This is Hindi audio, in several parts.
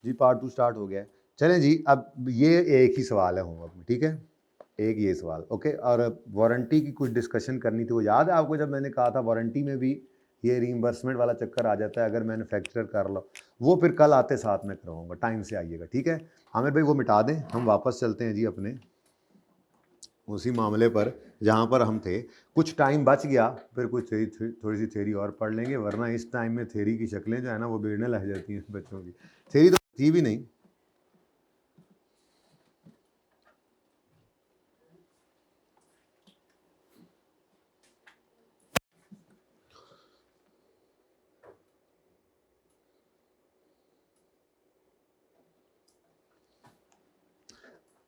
जी पार्ट 2 स्टार्ट हो गया है। चलें जी, अब ये एक ही सवाल है होमवर्क में, ठीक है? एक ये सवाल, ओके। और वारंटी की कुछ डिस्कशन करनी थी, वो याद है आपको जब मैंने कहा था वारंटी में भी ये रीइंबर्समेंट वाला चक्कर आ जाता है अगर मैन्युफैक्चरर कर लो, वो फिर कल आते साथ में करवाऊंगा, टाइम से आइएगा, ठीक है? आमिर भाई वो मिटा दें, हम वापस चलते हैं जी अपने उसी मामले पर जहाँ पर हम थे। कुछ टाइम बच गया, फिर कुछ थोड़ी सी थ्योरी और पढ़ लेंगे, वरना इस टाइम में थ्योरी की शक्लें जो है ना वो बिगड़ने लग जाती हैं बच्चों की। थ्योरी तो थी भी नहीं।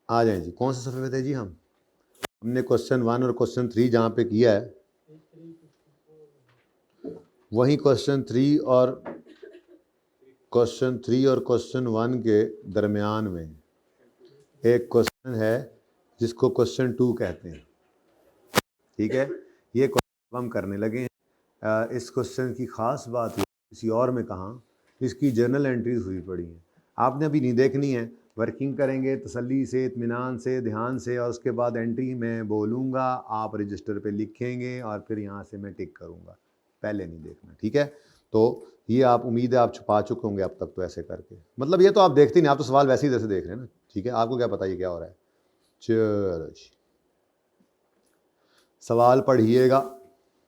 आ जाए जी, कौन से सफ़े पे थे जी हम? हमने क्वेश्चन 1 और क्वेश्चन 3 जहाँ पे किया है, वही क्वेश्चन 3 और क्वेश्चन 1 के दरमियान में एक क्वेश्चन है जिसको क्वेश्चन 2 कहते हैं, ठीक है? ये क्वेश्चन हम करने लगे हैं। इस क्वेश्चन की ख़ास बात ये, किसी और में कहाँ, इसकी जर्नल एंट्रीज हुई पड़ी हैं, आपने अभी नहीं देखनी है। वर्किंग करेंगे तसल्ली से, इत्मीनान से, ध्यान से, और उसके बाद एंट्री मैं बोलूँगा, आप रजिस्टर पे लिखेंगे और फिर यहाँ से मैं टिक करूँगा, पहले नहीं देखना, ठीक है? तो ये आप उम्मीद है आप छुपा चुके होंगे अब तक तो ऐसे करके, मतलब ये तो आप देखते नहीं, आप तो सवाल वैसे ही जैसे देख रहे हैं ना, ठीक है? आपको क्या पता ये क्या हो रहा है। चलो जी, सवाल पढ़िएगा,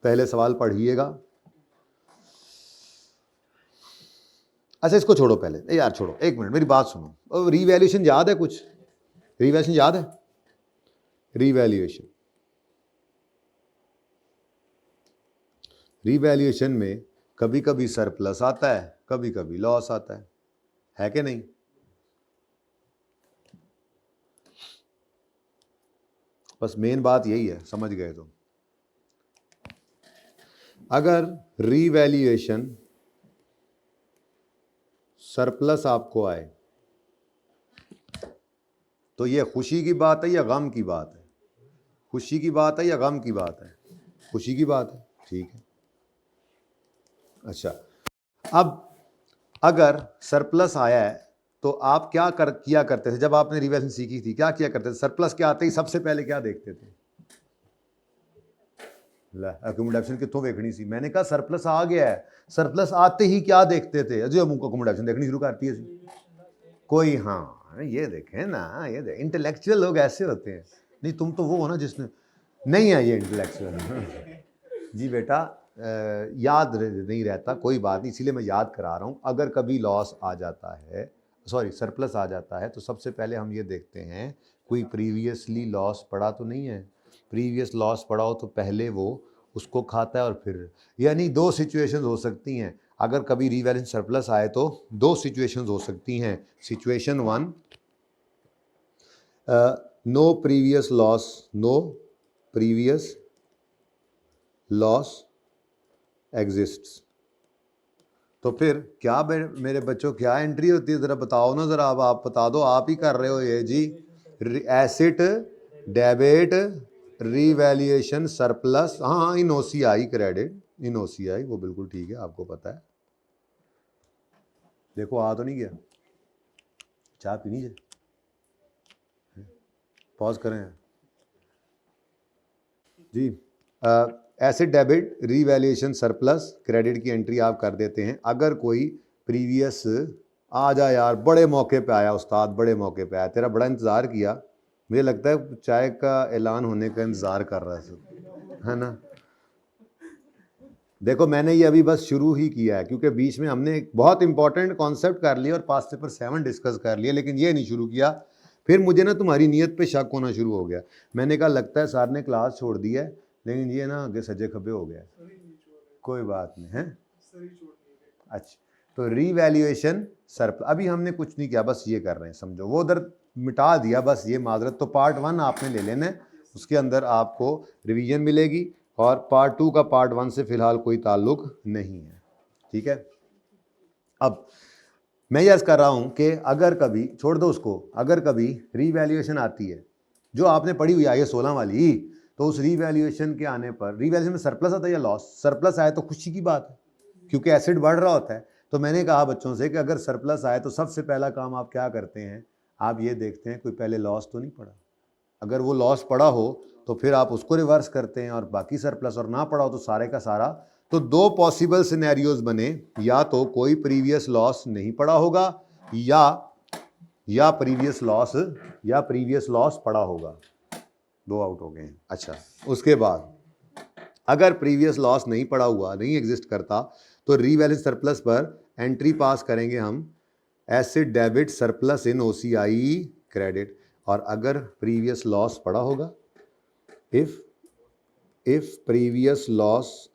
पहले सवाल पढ़िएगा। अच्छा इसको छोड़ो पहले, ए यार छोड़ो, एक मिनट मेरी बात सुनो। रीवैल्यूएशन याद है कुछ? रीवैल्यूएशन याद है? रीवैल्यूएशन, रीवैल्यूएशन में कभी कभी सरप्लस आता है, कभी कभी लॉस आता है कि नहीं? बस मेन बात यही है, समझ गए तो। अगर रीवैल्यूएशन सरप्लस आपको आए तो ये खुशी की बात है या गम की बात है? खुशी की बात है या गम की बात है? खुशी की बात है, ठीक है। अच्छा, अब अगर सरप्लस आया है तो आप किया करते थे जब आपने रिवैल्यूएशन सीखी थी? क्या किया करते थे? सरप्लस के आते ही सबसे पहले क्या देखते थे? अकोमोडेशन कितों देखनी सी, मैंने कहा सरप्लस आ गया है, सरप्लस आते ही क्या देखते थे? अजय मुझको अकोमोडेशन देखनी शुरू करती है कोई। हाँ ये देखें ना, ये इंटेलेक्चुअल लोग ऐसे होते हैं। नहीं तुम तो वो हो ना जिसने नहीं है ये इंटेलेक्चुअल। जी बेटा याद नहीं रहता, कोई बात नहीं, इसीलिए मैं याद करा रहा हूँ। अगर कभी लॉस आ जाता है, सॉरी सरप्लस आ जाता है, तो सबसे पहले हम ये देखते हैं कोई प्रीवियसली लॉस पड़ा तो नहीं है। प्रीवियस लॉस पड़ा हो तो पहले वो उसको खाता है और फिर, यानी दो सिचुएशंस हो सकती हैं। अगर कभी रीवैल्यूएशन सरप्लस आए तो दो सिचुएशंस हो सकती हैं। Situation 1, no previous loss, no previous loss exists. तो फिर क्या मेरे बच्चों क्या एंट्री होती है, ज़रा बताओ ना, ज़रा अब आप बता दो, आप ही कर रहे हो ये जी। एसेट डेबिट रीवैल्यूएशन सरप्लस, हाँ इन ओसीआई क्रेडिट, इन ओसीआई, वो बिल्कुल ठीक है, आपको पता है। देखो आ तो नहीं गया, चाय पीनी है, पॉज करें जी। Asset debit revaluation surplus credit की एंट्री आप कर देते हैं। अगर कोई प्रीवियस, आ जा यार, बड़े मौके पे आया उस्ताद, बड़े मौके पे आया, तेरा बड़ा इंतज़ार किया, मुझे लगता है चाय का ऐलान होने का इंतज़ार कर रहा है ना? देखो मैंने ये अभी बस शुरू ही किया है, क्योंकि बीच में हमने एक बहुत इंपॉर्टेंट कॉन्सेप्ट कर लिया और पास्ट पेपर 7 डिस्कस कर लिया, लेकिन ये नहीं शुरू किया। फिर मुझे ना तुम्हारी नीयत पे शक होना शुरू हो गया। मैंने कहा लगता है सर ने क्लास छोड़ दी है, लेकिन ये ना आगे सजे खबे हो गया। कोई बात नहीं है। अच्छा, तो रीवैल्यूएशन सरप्लस अभी हमने कुछ नहीं किया, बस ये कर रहे हैं, समझो वो उधर मिटा दिया बस, ये माजरत। तो पार्ट 1 आपने ले लेना है, उसके अंदर आपको रिवीजन मिलेगी, और पार्ट 2 का पार्ट 1 से फिलहाल कोई ताल्लुक नहीं है, ठीक है? अब मैं ये अर्ज कर रहा हूं कि अगर कभी, छोड़ दो उसको, अगर कभी रीवैल्यूएशन आती है जो आपने पढ़ी हुई आई 16 वाली, तो उस रीवैल्यूएशन के आने पर, रीवैल्यूएशन में सरप्लस आता है या लॉस? सरप्लस आए तो खुशी की बात है, क्योंकि एसिड बढ़ रहा होता है। तो मैंने कहा बच्चों से कि अगर सरप्लस आए तो सबसे पहला काम आप क्या करते हैं, आप ये देखते हैं कोई पहले लॉस तो नहीं पड़ा। अगर वो लॉस पड़ा हो तो फिर आप उसको रिवर्स करते हैं और बाकी सरप्लस, और ना पड़ा हो तो सारे का सारा। तो दो पॉसिबल सिनेरियोज बने, या तो कोई प्रीवियस लॉस नहीं पड़ा होगा या प्रीवियस लॉस पड़ा होगा। दो आउट हो गए हैं। अच्छा, उसके बाद अगर प्रीवियस लॉस नहीं पड़ा हुआ, नहीं एग्जिस्ट करता, तो रीवैल्यूड सरप्लस पर एंट्री पास करेंगे हम, asset debit surplus in OCI credit. और अगर प्रीवियस लॉस पड़ा होगा, इफ प्रीवियस लॉस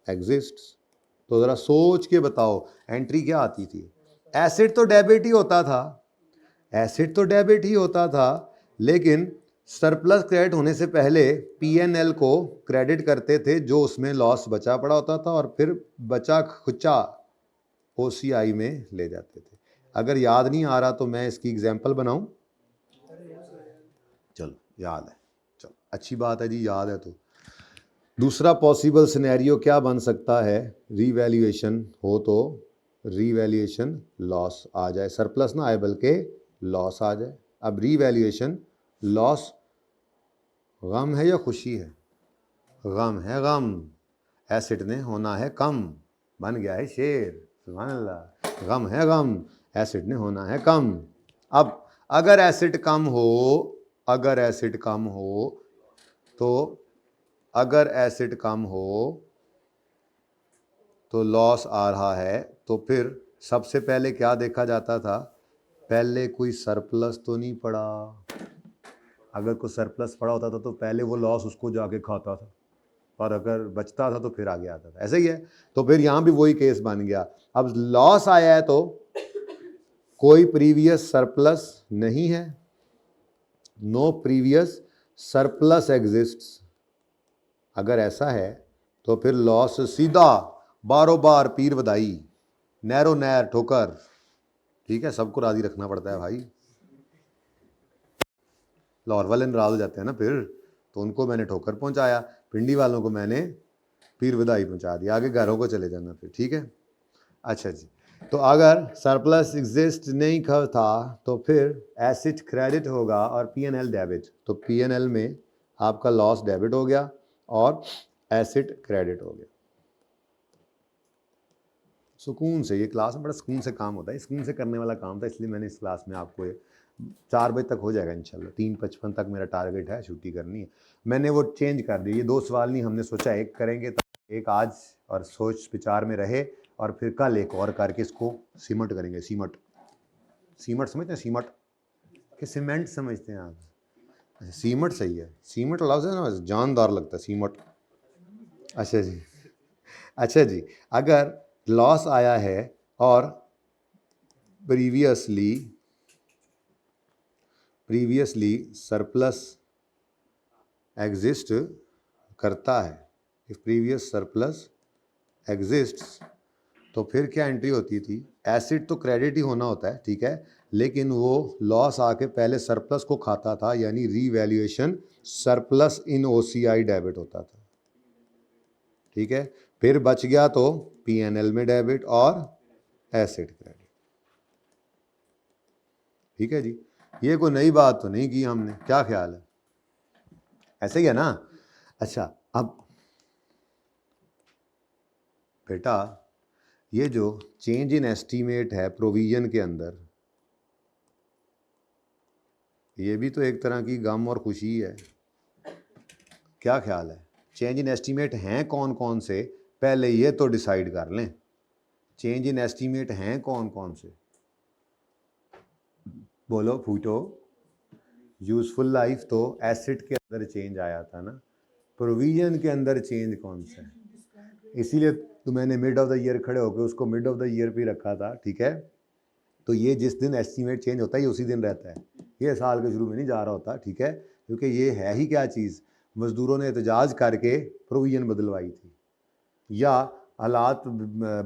एग्जिस्ट्स, तो जरा सोच के बताओ एंट्री क्या आती थी। एसेट तो डेबिट ही होता था, लेकिन सरप्लस क्रेडिट होने से पहले पीएनएल को क्रेडिट करते थे जो उसमें लॉस बचा पड़ा होता था, और फिर बचा खुचा ओसीआई में ले जाते थे। अगर याद नहीं आ रहा तो मैं इसकी एग्जांपल बनाऊं? चलो याद है, चलो अच्छी बात है जी, याद है। तो दूसरा पॉसिबल सिनेरियो क्या बन सकता है, रीवैल्यूएशन हो तो रीवैल्यूएशन लॉस आ जाए, सरप्लस ना आए बल्कि लॉस आ जाए। अब रीवैल्यूएशन लॉस गम है या खुशी है? गम है, गम। एसिड ने होना है कम, बन गया है शेर, सुभान अल्लाह। गम है, गम, एसिड ने होना है कम। अब अगर एसिड कम हो तो लॉस आ रहा है, तो फिर सबसे पहले क्या देखा जाता था, पहले कोई सरप्लस तो नहीं पड़ा। अगर कोई सरप्लस पड़ा होता था तो पहले वो लॉस उसको जाके खाता था, और अगर बचता था तो फिर आगे आता था। ऐसे ही है, तो फिर यहां भी वही केस बन गया। अब लॉस आया है तो कोई प्रीवियस सरप्लस नहीं है, नो प्रीवियस सरप्लस एग्जिस्ट्स। अगर ऐसा है तो फिर लॉस सीधा बारो बार पीर बधाई, नैरो नैर ठोकर। ठीक है, सबको राजी रखना पड़ता है भाई। लाहौर वाले नाराज हो जाते हैं ना फिर, तो उनको मैंने ठोकर पहुंचाया, पिंडी वालों को मैंने पीर बधाई पहुंचा दिया, आगे घरों को चले जाना फिर। ठीक है, अच्छा जी। तो अगर सरप्लस एग्जिस्ट नहीं कर था तो फिर एसेट क्रेडिट होगा और पीएनएल डेबिट। तो पीएनएल में आपका लॉस डेबिट हो गया और एसेट क्रेडिट हो गया। सुकून से, ये क्लास में बड़ा सुकून से काम होता है, सुकून से करने वाला काम था, इसलिए मैंने इस क्लास में आपको 4 बजे तक हो जाएगा इंशाल्लाह। 3:55 तक मेरा टारगेट है, छुट्टी करनी है। मैंने वो चेंज कर दी, ये 2 सवाल नहीं, हमने सोचा एक करेंगे, तो एक आज और सोच विचार में रहे, और फिर कल एक और करके इसको सीमट करेंगे। सीमट समझते हैं? सीमट कि सीमेंट समझते हैं आप? अच्छा, सीमट सही है, सीमट लफ्ज़ है ना, जानदार लगता है सीमट। अच्छा जी, अगर लॉस आया है और प्रीवियसली सरप्लस एग्जिस्ट करता है, इफ प्रीवियस सरप्लस एग्जिस्ट्स, तो फिर क्या एंट्री होती थी, एसिड तो क्रेडिट ही होना होता है, ठीक है, लेकिन वो लॉस आके पहले सरप्लस को खाता था, यानी revaluation surplus in OCI debit होता था। ठीक है, फिर बच गया तो पीएनएल में डेबिट और एसिड क्रेडिट। ठीक है जी, ये कोई नई बात तो नहीं की हमने, क्या ख्याल है? ऐसे ही है ना? अच्छा, अब बेटा ये जो चेंज इन एस्टीमेट है प्रोविजन के अंदर, ये भी तो एक तरह की गम और खुशी है। क्या ख्याल है? चेंज इन एस्टीमेट हैं कौन कौन से, पहले ये तो डिसाइड कर लें। चेंज इन एस्टीमेट हैं कौन कौन से? बोलो, फूटो। यूजफुल लाइफ तो एसेट के अंदर चेंज आया था ना, प्रोविजन के अंदर चेंज कौन सा है? इसीलिए तो मैंने मिड ऑफ द ईयर खड़े होकर उसको मिड ऑफ द ईयर पे रखा था। ठीक है, तो ये जिस दिन एस्टीमेट चेंज होता है ये उसी दिन रहता है, ये साल के शुरू में नहीं जा रहा होता। ठीक है, क्योंकि ये है ही क्या चीज़, मजदूरों ने एहतजाज करके प्रोविजन बदलवाई थी, या हालात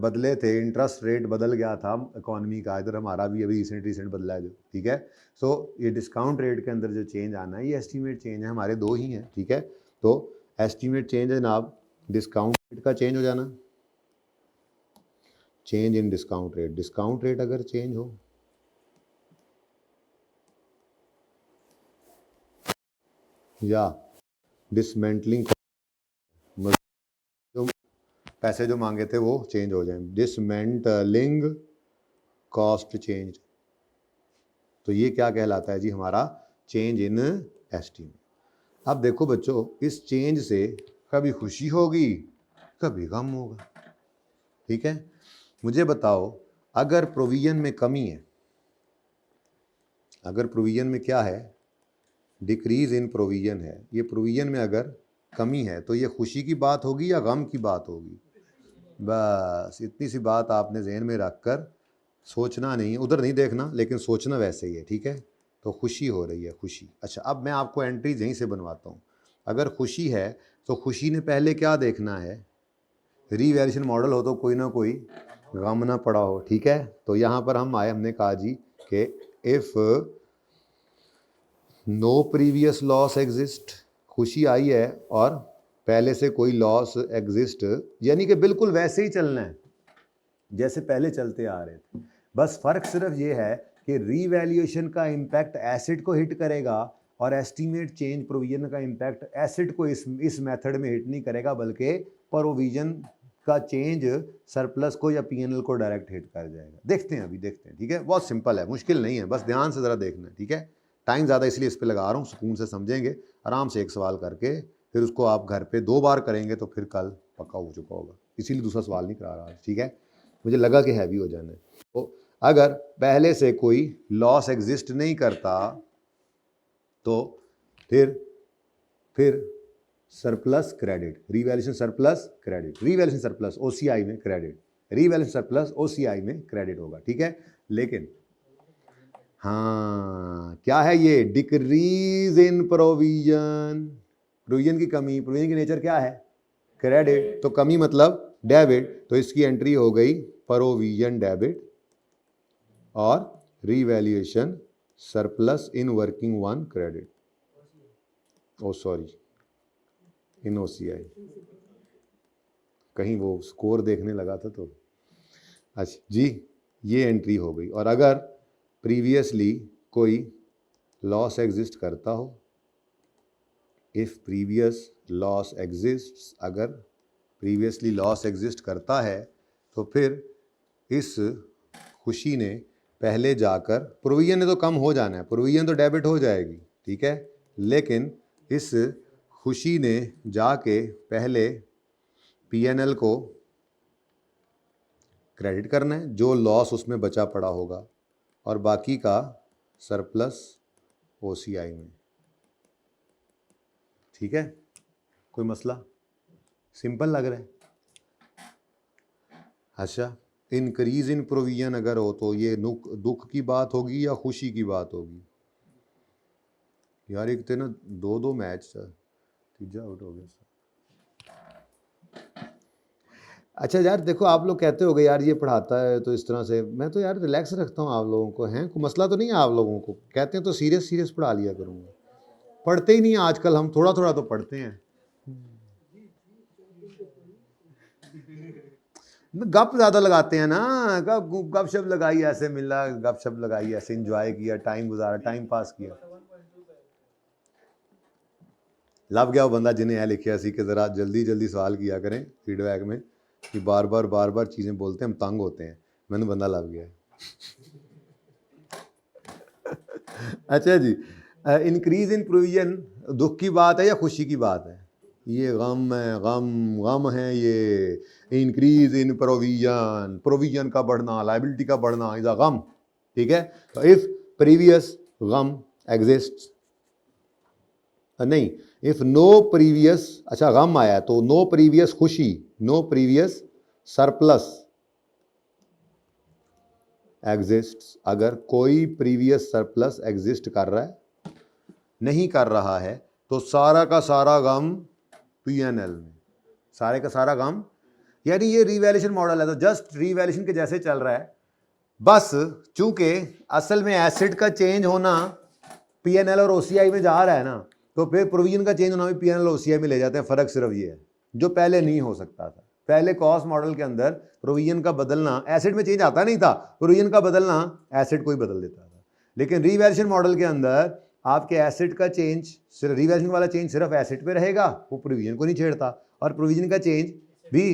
बदले थे, इंटरेस्ट रेट बदल गया था इकॉनमी का, इधर हमारा भी अभी रिसेंट बदला है जो। ठीक है, सो ये डिस्काउंट रेट के अंदर जो चेंज आना है ये एस्टीमेट चेंज है, हमारे दो ही हैं। ठीक है, तो एस्टीमेट चेंज है जनाब, डिस्काउंट रेट का चेंज हो जाना चेंज इन डिस्काउंट रेट अगर चेंज हो, या डिसमेंटलिंग, जो पैसे जो मांगे थे वो चेंज हो जाएं, डिसमेंटलिंग कॉस्ट चेंज, तो ये क्या कहलाता है जी हमारा चेंज इन एस्टीमेट। अब देखो बच्चों, इस चेंज से कभी खुशी होगी कभी गम होगा, ठीक है। मुझे बताओ, अगर प्रोविजन में कमी है, अगर प्रोविजन में क्या है, डिक्रीज इन प्रोविजन है, ये प्रोविजन में अगर कमी है तो ये खुशी की बात होगी या गम की बात होगी? बस इतनी सी बात आपने जहन में रखकर सोचना नहीं, उधर नहीं देखना, लेकिन सोचना वैसे ही है, ठीक है। तो खुशी हो रही है, खुशी। अच्छा, अब मैं आपको एंट्रीज यहीं से बनवाता हूँ। अगर खुशी है तो खुशी ने पहले क्या देखना है, रीवैल्यूएशन मॉडल हो तो कोई ना कोई गम ना पड़ा हो, ठीक है। तो यहाँ पर हम आए, हमने कहा जी कि if no previous loss exist, खुशी आई है और पहले से कोई लॉस एग्जिस्ट, यानी कि बिल्कुल वैसे ही चलना है जैसे पहले चलते आ रहे थे। बस फ़र्क सिर्फ ये है कि रीवैल्यूएशन का इम्पैक्ट एसिड को हिट करेगा और एस्टीमेट चेंज प्रोविजन का इम्पैक्ट एसिड को इस मेथड में हिट नहीं करेगा, बल्कि प्रोविजन का चेंज सरप्लस को या पीएनएल को डायरेक्ट हिट कर जाएगा। देखते हैं, अभी देखते हैं, ठीक है। बहुत सिंपल है, मुश्किल नहीं है, बस ध्यान से ज़रा देखना है, ठीक है। टाइम ज़्यादा इसलिए इस पर लगा रहा हूँ, सुकून से समझेंगे, आराम से एक सवाल करके फिर उसको आप घर पे 2 बार करेंगे तो फिर कल पक्का हो चुका होगा, इसीलिए दूसरा सवाल नहीं करा रहा, ठीक है। मुझे लगा कि हैवी हो जाना है। तो अगर पहले से कोई लॉस एग्जिस्ट नहीं करता तो फिर surplus credit, revaluation surplus credit, revaluation surplus OCI में क्रेडिट, रीवैल्यूएशन सरप्लस ओसीआई में क्रेडिट होगा, ठीक है। लेकिन हाँ, क्या है ये, डिक्रीज इन प्रोविजन, प्रोविजन की कमी, प्रोविजन की नेचर क्या है, क्रेडिट, तो कमी मतलब डेबिट, तो इसकी एंट्री हो गई प्रोविजन डेबिट और revaluation surplus in working one credit, oh sorry in OCI, कहीं वो स्कोर देखने लगा था तो। अच्छा जी, ये एंट्री हो गई। और अगर प्रीवियसली कोई लॉस एग्जिस्ट करता हो, इफ़ प्रीवियस लॉस एग्जिस्ट्स, अगर प्रीवियसली लॉस एग्जिस्ट करता है तो फिर इस खुशी ने पहले जाकर, प्रोविजन ने तो कम हो जाना है, प्रोविजन तो डेबिट हो जाएगी, ठीक है, लेकिन इस खुशी ने जाके पहले पीएनएल को क्रेडिट करना है, जो लॉस उसमें बचा पड़ा होगा, और बाकी का सरप्लस ओसीआई में, ठीक है। कोई मसला, सिंपल लग रहा है। अच्छा, इंक्रीज इन प्रोविजन अगर हो तो ये दुख की बात होगी या खुशी की बात होगी? यार एक थे ना 2-2 मैच, तीजा आउट हो गया। अच्छा यार देखो, आप लोग कहते होगे यार ये पढ़ाता है तो इस तरह से, मैं तो यार रिलैक्स रखता हूँ आप लोगों को, हैं कोई मसला तो नहीं है आप लोगों को, कहते हैं तो सीरियस पढ़ा लिया करूँगा, पढ़ते ही नहीं है आजकल, हम थोड़ा थोड़ा तो पढ़ते हैं, गप ज़्यादा लगाते हैं ना, गप शप लगाई, ऐसे मिला, गप शप लगाई, ऐसे इंजॉय किया, टाइम गुजारा, टाइम पास किया। लभ गया वो बंदा जिन्हें है लिखिया सी कि ज़रा जल्दी सवाल किया करें फीडबैक में, कि बार बार चीज़ें बोलते हैं, हम तंग होते हैं। मैंने बंदा लभ गया। अच्छा जी, इंक्रीज इन प्रोविजन दुख की बात है या खुशी की बात है? ये गम है, गम है ये। इंक्रीज इन प्रोविजन, प्रोविजन का बढ़ना, लाइबिलिटी का बढ़ना इज अ गम, ठीक है। तो इफ प्रीवियस गम एग्जिस्ट, नहीं, इफ नो प्रीवियस, अच्छा गम आया तो नो प्रीवियस खुशी, नो प्रीवियस सरप्लस एग्जिस्ट, अगर कोई प्रीवियस सरप्लस एग्जिस्ट कर रहा है, नहीं कर रहा है, तो सारा का सारा गम पीएनएल में, सारे का सारा गम, यानी ये रीवैल्यूएशन मॉडल है तो जस्ट रीवैल्यूएशन के जैसे चल रहा है, बस चूंकि असल में एसिड का चेंज होना पीएनएल और ओसीआई में जा रहा है ना, तो फिर प्रोविजन का चेंज होना भी पीएनएल और ओसीआई में ले जाते हैं। फ़र्क सिर्फ ये है, जो पहले नहीं हो सकता था, पहले कॉस्ट मॉडल के अंदर प्रोविजन का बदलना, एसेट में चेंज आता नहीं था, प्रोविजन का बदलना एसेट को ही बदल देता था। लेकिन रीवैल्यूएशन मॉडल के अंदर आपके एसेट का चेंज, सिर्फ रीवैल्यूएशन वाला चेंज सिर्फ एसेट पे रहेगा, वो प्रोविजन को नहीं छेड़ता, और प्रोविजन का चेंज भी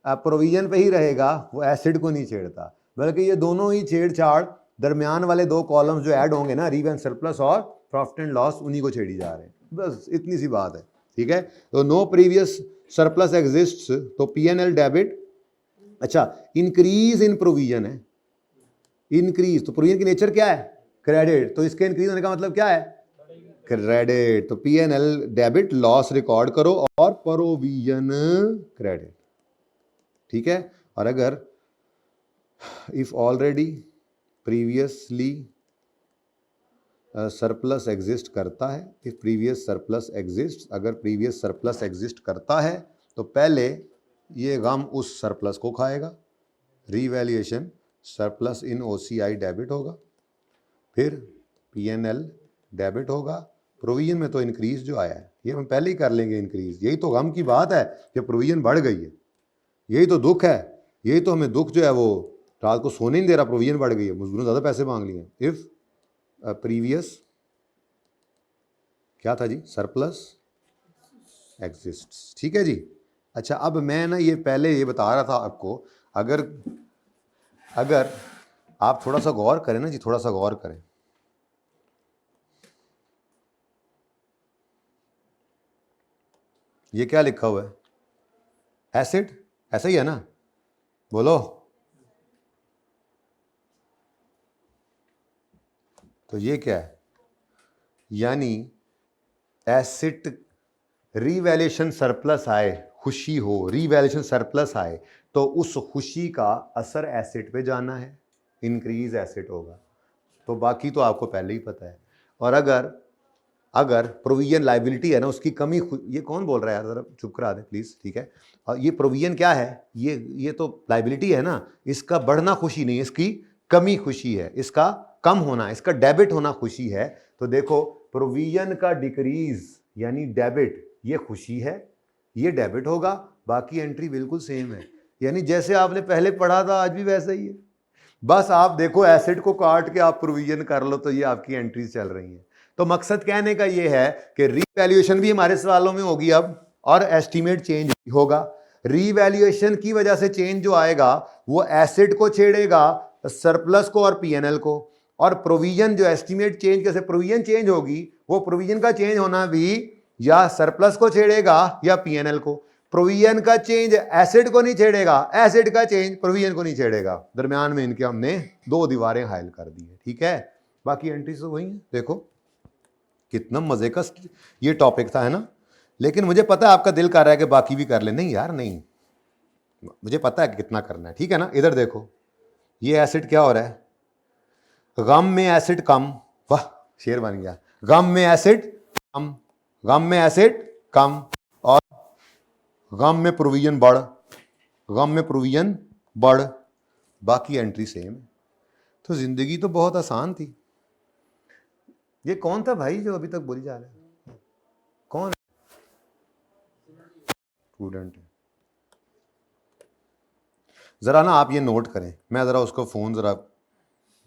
प्रोविजन पे ही रहेगा, वो एसेट को नहीं छेड़ता। बल्कि ये दोनों ही छेड़छाड़ दरमियान वाले दो कॉलम्स जो ऐड होंगे ना, रीव एंड सरप्लस और प्रॉफिट एंड लॉस, उन्हीं को छेड़ी जा रहे हैं। बस इतनी सी बात है, ठीक है। तो नो प्रीवियस सरप्लस एग्जिस्ट्स, तो पीएनएल डेबिट। अच्छा, इंक्रीज इन प्रोविजन है, इंक्रीज, तो प्रोविजन की नेचर क्या है? क्रेडिट, तो इसके इंक्रीज होने का मतलब क्या है? क्रेडिट। तो पीएनएल डेबिट, लॉस रिकॉर्ड करो, और प्रोविजन क्रेडिट, ठीक है। और अगर if already previously surplus exist करता है, इफ प्रीवियस सरप्लस एग्जिस्ट, अगर प्रीवियस सरप्लस एग्जिस्ट करता है तो पहले ये गम उस सरप्लस को खाएगा, revaluation surplus in OCI debit होगा, फिर पीएनएल डेबिट होगा। प्रोविजन में तो इंक्रीज जो आया है ये हम पहले ही कर लेंगे इंक्रीज, यही तो गम की बात है कि प्रोविजन बढ़ गई है, यही तो दुख है, यही तो हमें दुख जो है वो रात को सोने नहीं दे रहा, प्रोविजन बढ़ गई है, मजदूरों ज़्यादा पैसे मांग लिए। इफ प्रीवियस क्या था जी? सरप्लस एग्जिस्ट्स, ठीक है जी। अच्छा, अब मैं ना ये पहले ये बता रहा था आपको, अगर आप थोड़ा सा गौर करें ना जी, थोड़ा सा गौर करें, ये क्या लिखा हुआ है? एसिड, ऐसा ही है ना? बोलो। तो ये क्या है? यानी एसेट रीवैल्यूएशन सरप्लस आए, खुशी हो, रीवैल्यूएशन सरप्लस आए, तो उस खुशी का असर एसेट पे जाना है, इंक्रीज एसेट होगा। तो बाकी तो आपको पहले ही पता है। और अगर प्रोविजन लाइबिलिटी है ना, उसकी कमी, ये कौन बोल रहा है यार, जरा चुप करा दे प्लीज़, ठीक है। और ये प्रोविजन क्या है? ये तो लाइबिलिटी है ना, इसका बढ़ना खुशी नहीं, इसकी कमी खुशी है, इसका कम होना, इसका डेबिट होना खुशी है। तो देखो, प्रोविजन का डिक्रीज यानी डेबिट, ये खुशी है, ये डेबिट होगा, बाकी एंट्री बिल्कुल सेम है। यानी जैसे आपने पहले पढ़ा था आज भी वैसा ही है, बस आप देखो एसेट को काट के आप प्रोविजन कर लो तो ये आपकी एंट्रीज चल रही हैं। तो मकसद कहने का ये है कि रीवैल्यूएशन भी हमारे सवालों में होगी अब, और एस्टीमेट चेंज भी होगा। रीवैल्यूएशन की वजह से चेंज जो आएगा वो एसेट को छेड़ेगा, सरप्लस को और पीएनएल को, और प्रोविजन जो एस्टीमेट चेंज, कैसे प्रोविजन चेंज होगी, वो प्रोविजन का चेंज होना भी या सरप्लस को छेड़ेगा या पीएनएल को। प्रोविजन का चेंज एसेट को नहीं छेड़ेगा, एसेट का चेंज प्रोविजन को नहीं छेड़ेगा, दरमियान में इनके हमने दो दीवारें हाइल कर दी है, ठीक है। बाकी एंट्रीज तो वही है। देखो कितना मजे का ये टॉपिक था, है ना। लेकिन मुझे पता है आपका दिल कर रहा है कि बाकी भी कर ले, नहीं यार नहीं, मुझे पता है कि कितना करना है, ठीक है ना। इधर देखो, ये एसेट क्या हो रहा है? गम में एसिड कम, वाह शेर बन गया, गम में एसिड कम, गम में एसिड कम, और गम में प्रोविजन बढ़, गम में प्रोविजन बढ़, बाकी एंट्री सेम है। तो जिंदगी तो बहुत आसान थी। ये कौन था भाई जो अभी तक बोली जा रहा है? कौन? स्टूडेंट है। जरा ना आप ये नोट करें, मैं जरा उसको फोन जरा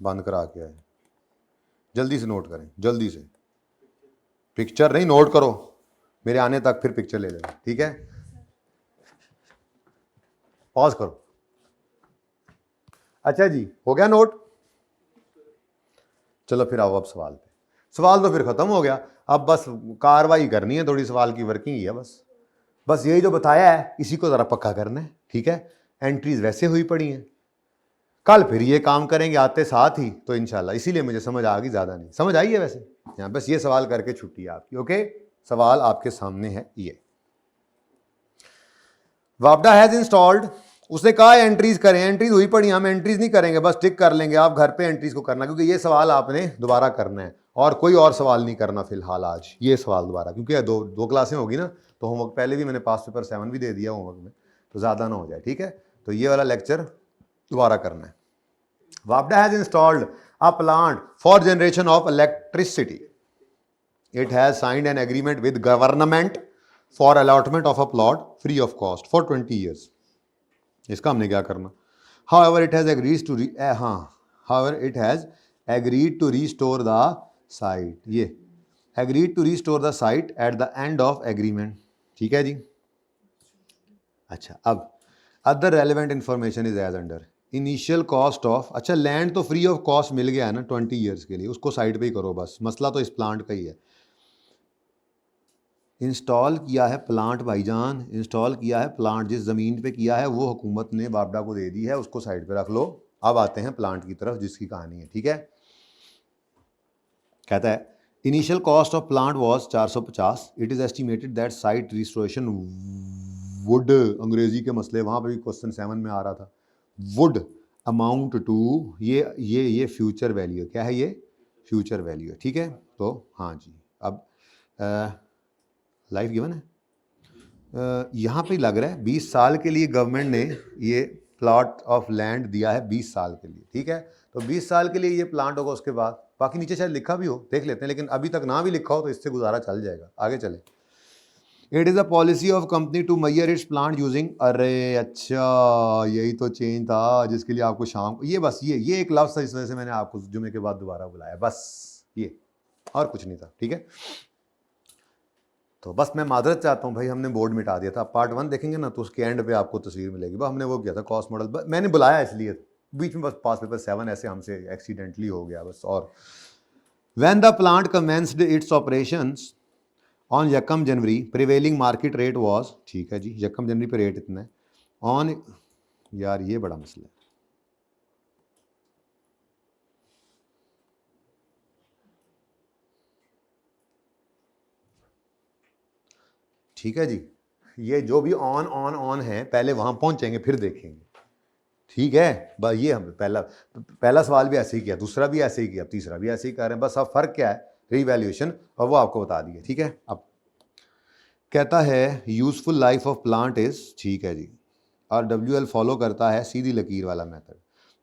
बंद करा के आए, जल्दी से नोट करें, जल्दी से। पिक्चर नहीं, नोट करो, मेरे आने तक फिर पिक्चर ले लेना, ठीक है। पॉज करो। अच्छा जी, हो गया नोट? चलो फिर आओ अब सवाल पे। सवाल तो फिर खत्म हो गया, अब बस कार्रवाई करनी है, थोड़ी सवाल की वर्किंग ही है बस यही जो बताया है इसी को जरा पक्का करना है, ठीक है। एंट्रीज वैसे हुई पड़ी हैं, कल फिर ये काम करेंगे आते साथ ही, तो इंशाल्लाह, इसीलिए मुझे समझ आ गई, ज़्यादा नहीं समझ आई है वैसे। यहाँ बस ये सवाल करके छुट्टी है आपकी, ओके। सवाल आपके सामने है ये, वापडा हैज इंस्टॉल्ड, उसने कहा एंट्रीज करें, एंट्रीज हुई पड़ी, हम एंट्रीज नहीं करेंगे, बस टिक कर लेंगे, आप घर पे एंट्रीज को करना, क्योंकि ये सवाल आपने दोबारा करना है, और कोई और सवाल नहीं करना फिलहाल आज, ये सवाल दोबारा, क्योंकि दो क्लासें होगी ना, तो होमवर्क पहले भी मैंने पास पेपर 7 भी दे दिया होमवर्क में, तो ज़्यादा ना हो जाए, ठीक है। तो ये वाला लेक्चर दोबारा करना है। वापडा has installed a plant for generation of electricity, it has signed an agreement with government for allotment of a plot free of cost for 20 years. इसका हमने क्या करना। However it has agreed to however it has agreed to restore the site, ये agreed to restore the site at the end of agreement, ठीक है जी। अच्छा, अब other relevant information is as under. Initial cost of, अच्छा लैंड तो फ्री ऑफ कॉस्ट मिल गया है ना 20 ईयर्स के लिए, उसको साइड पे ही करो बस, मसला तो इस प्लांट का ही है। इंस्टॉल किया है प्लांट भाईजान, इंस्टॉल किया है प्लांट, जिस ज़मीन पे किया है वो हुकूमत ने बापडा को दे दी है, उसको साइड पे रख लो। अब आते हैं प्लांट की तरफ जिसकी कहानी है, ठीक है। कहता है initial cost of plant was 450, it is estimated that site restoration would, अंग्रेजी के मसले वहाँ पे भी क्वेश्चन 7 में आ रहा था, वुड अमाउंट टू, ये फ्यूचर वैल्यू है, क्या है ये, फ्यूचर वैल्यू है, ठीक है। तो हाँ जी, अब लाइफ गिवन है, यहाँ पे लग रहा है 20 साल के लिए गवर्नमेंट ने ये प्लॉट ऑफ लैंड दिया है 20 साल के लिए, ठीक है। तो 20 साल के लिए ये प्लांट होगा, उसके बाद बाकी नीचे शायद लिखा भी हो, देख लेते हैं, लेकिन अभी तक ना भी लिखा हो तो इससे गुजारा चल जाएगा, आगे चले। It is a policy of company to measure its plant using, अरे अच्छा यही तो चेंज था जिसके लिए आपको शाम को, ये बस ये एक लफ्ज़ था इस वजह से मैंने आपको जुमे के बाद दोबारा बुलाया, बस ये, और कुछ नहीं था, ठीक है। तो बस मैं मादरत चाहता हूँ भाई, हमने बोर्ड मिटा दिया था, पार्ट 1 देखेंगे ना तो उसके एंड पे आपको तस्वीर मिलेगी, बस हमने वो किया था कॉस्ट मॉडल, मैंने बुलाया इसलिए, बीच में बस पास पेपर 7 ऐसे हमसे एक्सीडेंटली हो गया बस। और when the plant commenced it's operations on यकम जनवरी, प्रिवेलिंग मार्केट रेट वाज, ठीक है जी, यकम जनवरी पे रेट इतना है ऑन, यार ये बड़ा मसला है, ठीक है जी। ये जो भी ऑन है पहले वहां पहुंचेंगे फिर देखेंगे, ठीक है। बस ये हम पहला सवाल भी ऐसे ही किया, दूसरा भी ऐसे ही किया, तीसरा भी ऐसे ही कर रहे हैं, बस अब फर्क क्या है, रीवैल्यूएशन, और वो आपको बता दिया, ठीक है। अब कहता है useful life of plant is, ठीक है जी, और WL फॉलो करता है सीधी लकीर वाला method.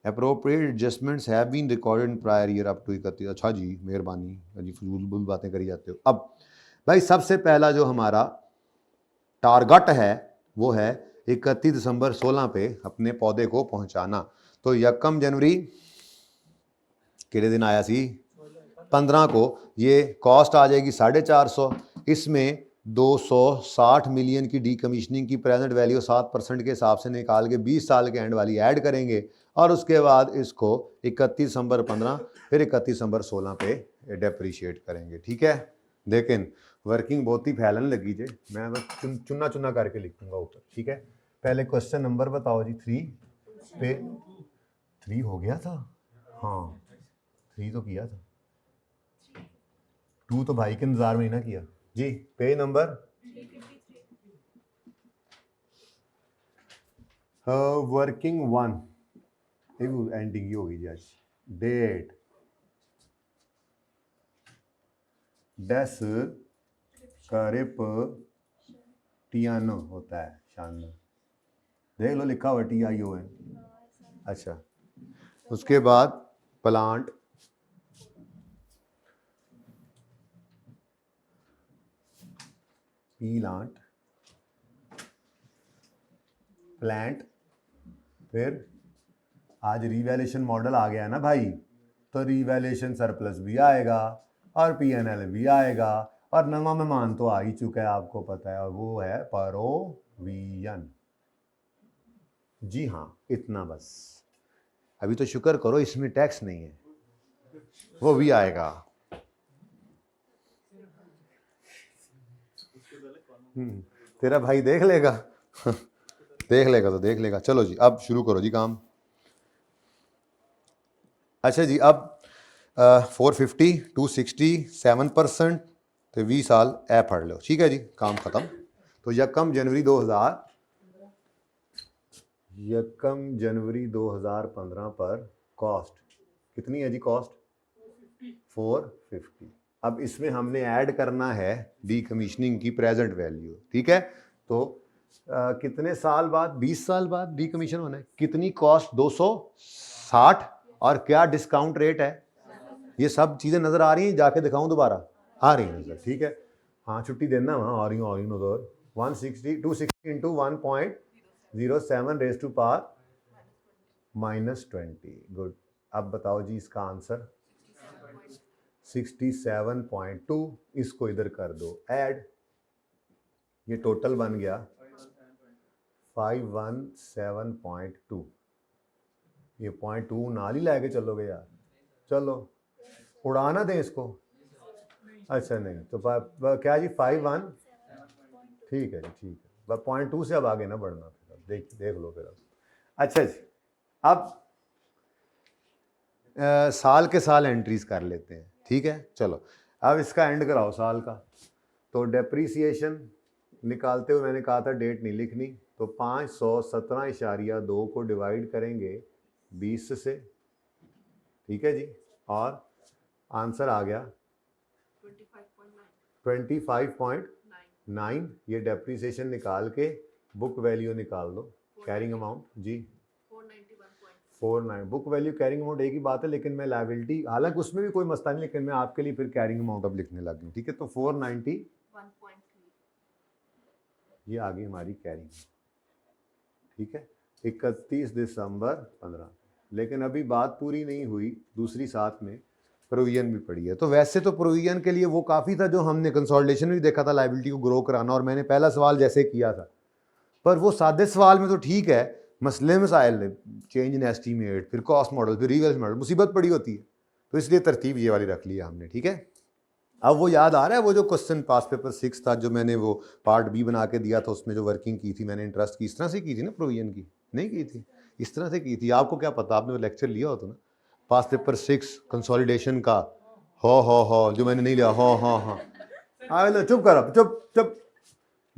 Appropriate adjustments have been recorded in prior year up to 31, अच्छा जी मेहरबानी जी, फजूल बातें करी जाते हो। अब भाई सबसे पहला जो हमारा टारगेट है वो है 31 दिसंबर 16 पे अपने पौधे को पहुंचाना। तो यकम जनवरी कितने दिन आया सी, 15 को ये कॉस्ट आ जाएगी 450, इसमें 260 मिलियन की डीकमीशनिंग की प्रेजेंट वैल्यू 7% के हिसाब से निकाल के 20 साल के एंड वाली ऐड करेंगे, और उसके बाद इसको 31 दिसंबर 15 फिर 31 दिसंबर 16 पे डेप्रीशिएट करेंगे, ठीक है। लेकिन वर्किंग बहुत ही फैलन लगी जे, मैं बस चुना चुना करके लिखूंगा ऊपर, ठीक है। पहले क्वेश्चन नंबर बताओ जी, 3 पे 3 हो गया था, हाँ 3 तो किया था, 2 तो भाई के इंतजार में ही ना किया जी। पेज नंबर वर्किंग 1 एंडिंग ही होगी जी आज, डेट डेस टियानो होता है, शानदार, देख लो लिखा हुआ TION, अच्छा। उसके बाद प्लांट, प्लांट, फिर आज रीवैल्यूएशन मॉडल आ गया है ना भाई, तो रीवैल्यूएशन सरप्लस भी आएगा और PNL भी आएगा, और नवा मेहमान तो आ ही चुका है आपको पता है, और वो है प्रोविजन, जी हाँ इतना बस। अभी तो शुक्र करो इसमें टैक्स नहीं है, वो भी आएगा, तेरा भाई देख लेगा देख लेगा तो देख लेगा। चलो जी अब शुरू करो जी काम। अच्छा जी, अब 450 260 7% तो 20 साल ए पढ़ लो, ठीक है जी, काम खत्म। तो यकम जनवरी 2015 पर कॉस्ट कितनी है जी, कॉस्ट 450। अब इसमें हमने ऐड करना है डीकमीशनिंग की प्रेजेंट वैल्यू, ठीक है। तो कितने साल बाद, 20 साल बाद डीकमीशन होना है, कितनी कॉस्ट 260, और क्या डिस्काउंट रेट है, ये सब चीज़ें नज़र आ रही हैं, जाके दिखाऊं दोबारा, आ रही हैं नज़र, ठीक है। हाँ छुट्टी देना, वहाँ आ रही हूँ नज़र, 160 260 into 1.0 07 raise to power -20। Good. अब बताओ जी इसका आंसर 67.2। इसको इधर कर दो ऐड, ये टोटल बन गया 517.2। ये 0.2 नाल ही लेके चलोगे यार, चलो उड़ाना दें इसको। अच्छा नहीं तो क्या जी 51, ठीक है जी, ठीक है, बस 0.2 से अब आगे ना बढ़ना, फिर देख लो फिर अब। अच्छा जी, अब साल के साल एंट्रीज कर लेते हैं, ठीक है। चलो अब इसका एंड कराओ साल का। तो डेप्रीसिएशन निकालते हुए मैंने कहा था डेट नहीं लिखनी, तो 517.2 को डिवाइड करेंगे 20 से, ठीक है जी, और आंसर आ गया 25.9। ये डेप्रीसिएशन निकाल के बुक वैल्यू निकाल दो, कैरिंग अमाउंट जी 491। बुक वैल्यू कैरिंग अमाउंट एक ही बात है, लेकिन मैं लायबिलिटी, हालांकि उसमें भी कोई मसला नहीं, लेकिन मैं आपके लिए फिर कैरिंग अमाउंट अब लिखने लग गई, ठीक है। तो 491 ये आ गई हमारी कैरिंग, ठीक है, 31 दिसंबर 15। लेकिन अभी बात पूरी नहीं हुई, दूसरी साथ में प्रोविजन भी पड़ी है। तो वैसे तो प्रोविजन के लिए वो काफ़ी था जो हमने कंसोलिडेशन में भी देखा था, लायबिलिटी को ग्रो कराना, और मैंने पहला सवाल जैसे किया था, पर वो सादे सवाल में तो ठीक है, मसले मसाइल, चेंज इन एस्टीमेट, फिर कॉस्ट मॉडल, फिर रिवर्स मॉडल, मुसीबत पड़ी होती है, तो इसलिए तरतीब ये वाली रख लिया हमने, ठीक है। अब वो याद आ रहा है वो जो क्वेश्चन पास पेपर 6 था, जो मैंने वो पार्ट बी बना के दिया था, उसमें जो वर्किंग की थी मैंने इंटरेस्ट की, इस तरह से की थी ना, प्रोविजन की नहीं की थी, इस तरह से की थी। आपको क्या पता, आपने वो लेक्चर लिया हो तो ना पास पेपर 6 कंसोलिडेशन का, हो जो मैंने नहीं लिया, हो हाँ चुप करो, चुप चुप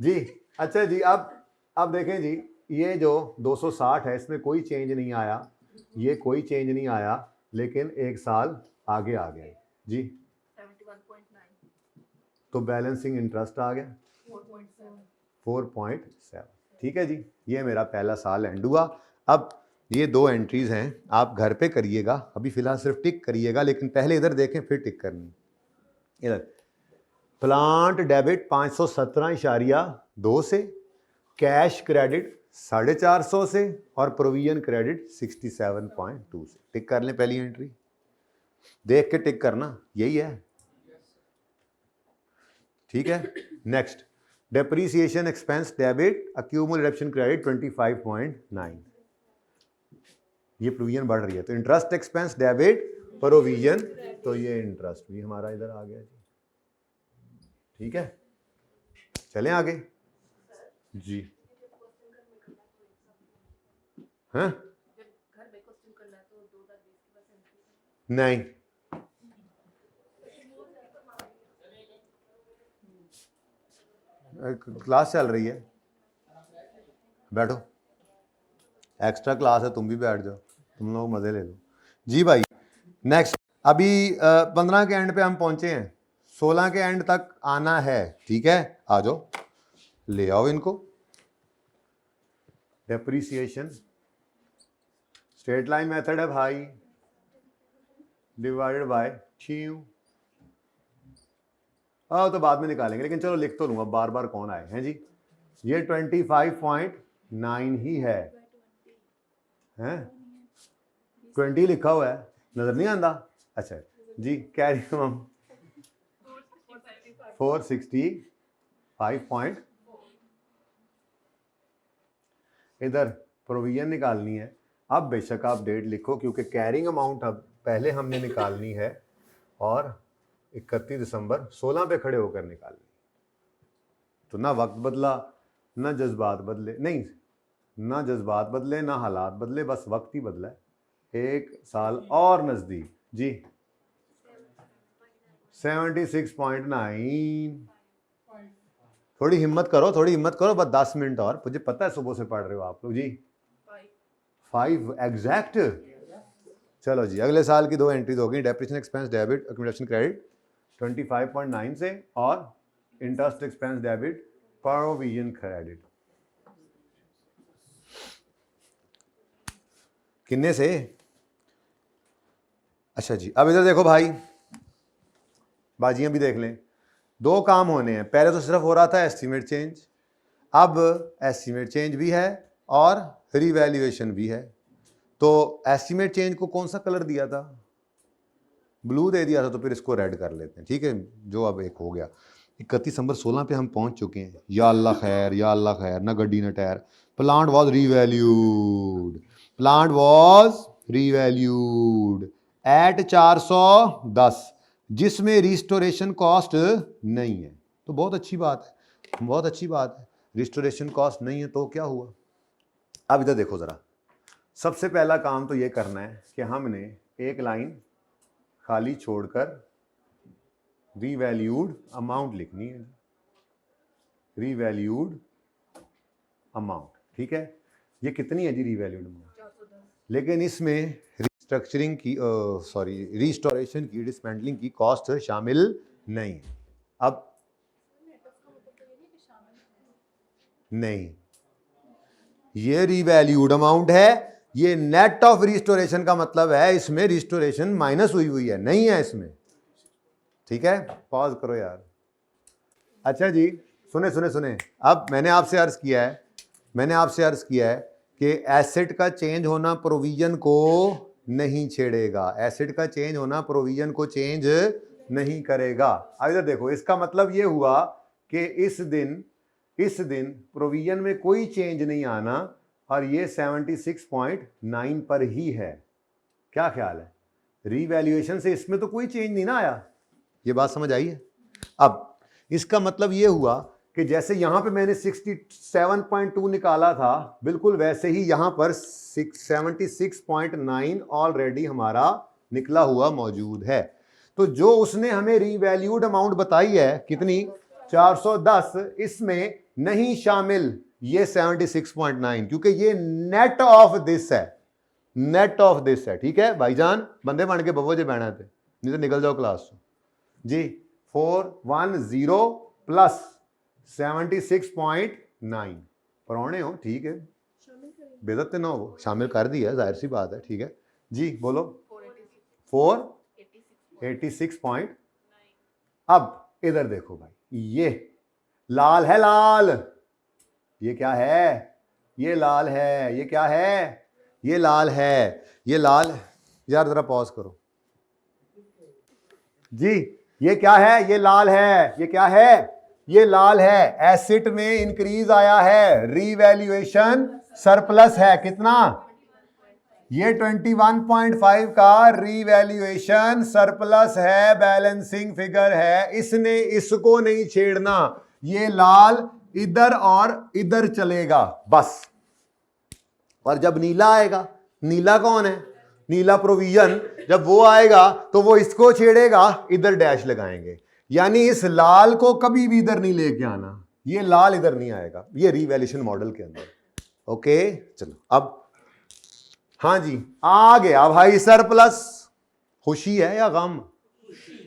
जी। अच्छा जी, अब देखें जी, ये जो 260 है इसमें कोई चेंज नहीं आया, ये कोई चेंज नहीं आया, लेकिन एक साल आगे आ गया जी, 71.9, तो बैलेंसिंग इंटरेस्ट आ गया 4.7, ठीक है जी। ये मेरा पहला साल एंड हुआ। अब ये 2 एंट्रीज हैं, आप घर पे करिएगा, अभी फिलहाल सिर्फ टिक करिएगा, लेकिन पहले इधर देखें फिर टिक करनी। इधर प्लांट डेबिट 517.2 से, कैश क्रेडिट 450 से, और प्रोविजन क्रेडिट 67.2 से। टिक कर लें पहली एंट्री, देख के टिक करना, यही है, ठीक है। Next, depreciation expense debit accumulated reduction credit 25.9, ये प्रोविजन बढ़ रही है, तो इंटरेस्ट एक्सपेंस डेबिट प्रोविजन, तो ये इंटरेस्ट भी हमारा इधर आ गया जी, ठीक है। चलें आगे जी, हाँ नहीं, क्लास चल रही है, बैठो, एक्स्ट्रा क्लास है, तुम भी बैठ जाओ, तुम लोग मजे ले लो जी भाई। नेक्स्ट, अभी 15 के एंड पे हम पहुंचे हैं, 16 के एंड तक आना है, ठीक है, आ जाओ, ले आओ इनको। डेप्रीसिएशन स्ट्रेट लाइन मेथड है भाई, डिवाइडेड बाय टीयू, तो बाद में निकालेंगे, लेकिन चलो लिख तो लूँगा, बार बार कौन आए हैं जी। ये 25.9 ही है, 20 लिखा हुआ है, नजर नहीं आंदा, अच्छा जी। कैरी 465 इधर प्रोविजन निकालनी है। अब बेशक आप डेट लिखो, क्योंकि कैरिंग अमाउंट अब पहले हमने निकालनी है, और 31 दिसंबर 16 पे खड़े होकर निकालनी, तो ना वक्त बदला, ना जज्बात बदले, नहीं ना जज्बात बदले, ना हालात बदले, बस वक्त ही बदला है, एक साल और नज़दीक जी। 76.9, थोड़ी हिम्मत करो, थोड़ी हिम्मत करो, बस 10 मिनट और, मुझे पता है सुबह से पढ़ रहे हो आप लोग जी। 5 एग्जैक्ट, चलो जी, अगले साल की 2 एंट्रीज होगी, depreciation expense debit accumulation credit 25.9 से, और interest expense debit provision credit किन्ने से। अच्छा जी, अब इधर देखो भाई, बाजियां भी देख लें, 2 काम होने हैं, पहले तो सिर्फ हो रहा था एस्टीमेट चेंज, अब एस्टीमेट चेंज भी है और रीवैल्यूएशन भी है। तो एस्टिमेट चेंज को कौन सा कलर दिया था? ब्लू दे दिया था, तो फिर इसको रेड कर लेते हैं, ठीक है, जो अब एक हो गया। 31 दिसंबर 16 पे हम पहुंच चुके हैं। या अल्लाह खैर, या अल्लाह खैर, ना गड्डी ना tyre. Plant was revalued, plant was revalued at 410, जिसमें रिस्टोरेशन कॉस्ट नहीं है। तो बहुत अच्छी बात है, बहुत अच्छी बात है। रिस्टोरेशन कॉस्ट नहीं है तो क्या हुआ? अब इधर देखो ज़रा, सबसे पहला काम तो ये करना है कि हमने एक लाइन खाली छोड़कर रीवैल्यूड अमाउंट लिखनी है। रीवैल्यूड अमाउंट, ठीक है। ये कितनी है जी रीवैल्यूड अमाउंट? लेकिन इसमें रिस्ट्रक्चरिंग की रिस्टोरेशन की, डिसमेंटलिंग की कॉस्ट शामिल नहीं है। अब नहीं, ये रीवैल्यूड अमाउंट है, ये नेट ऑफ रिस्टोरेशन का मतलब है इसमें रिस्टोरेशन माइनस हुई है, नहीं है इसमें, ठीक है। पॉज करो यार। अच्छा जी, सुने सुने सुने, अब मैंने आपसे अर्ज किया है कि एसेट का चेंज होना प्रोविजन को नहीं छेड़ेगा, एसेट का चेंज होना प्रोविजन को चेंज नहीं करेगा। अब इधर देखो, इसका मतलब ये हुआ कि इस दिन प्रोविजन में कोई चेंज नहीं आना और ये 76.9 पर ही है। क्या ख्याल है? रीवैल्यूएशन से इसमें तो कोई चेंज नहीं ना आया। ये बात समझ आई है? अब इसका मतलब ये हुआ कि जैसे यहां पे मैंने 67.2 निकाला था, बिल्कुल वैसे ही यहां पर 76.9 ऑलरेडी हमारा निकला हुआ मौजूद है। तो जो उसने हमें रीवैल्यूड अमाउंट बताई है कितनी, 410, इसमें नहीं शामिल ये 76.9, क्योंकि ये नेट ऑफ दिस है, नेट ऑफ दिस है, ठीक है भाईजान। बंदे बन के बबो जे बहना थे, नहीं तो निकल जाओ क्लास से जी। 410 प्लस 76.9 परौने हो, ठीक है, बेदत ना हो, शामिल कर दिया, जाहिर सी बात है, ठीक है जी। बोलो 486. अब इधर देखो भाई, ये लाल है, लाल, ये क्या है? ये लाल है। ये क्या है? ये लाल है, ये लाल। यार जरा पॉज करो जी। ये क्या है? ये लाल है। ये क्या है? ये लाल है। एसेट में इंक्रीज आया है, रीवैल्यूएशन सरप्लस है, कितना? ये 21.5 का रीवैल्यूएशन सरप्लस है, बैलेंसिंग फिगर है, इसने इसको नहीं छेड़ना। ये लाल इधर और इधर चलेगा बस। और जब नीला आएगा, नीला कौन है? नीला प्रोविजन, जब वो आएगा तो वो इसको छेड़ेगा, इधर डैश लगाएंगे। यानी इस लाल को कभी भी इधर नहीं लेके आना, ये लाल इधर नहीं आएगा, ये रीवैल्यूएशन मॉडल के अंदर। ओके चलो, अब हाँ जी, आ गया भाई सरप्लस। खुशी है या गम?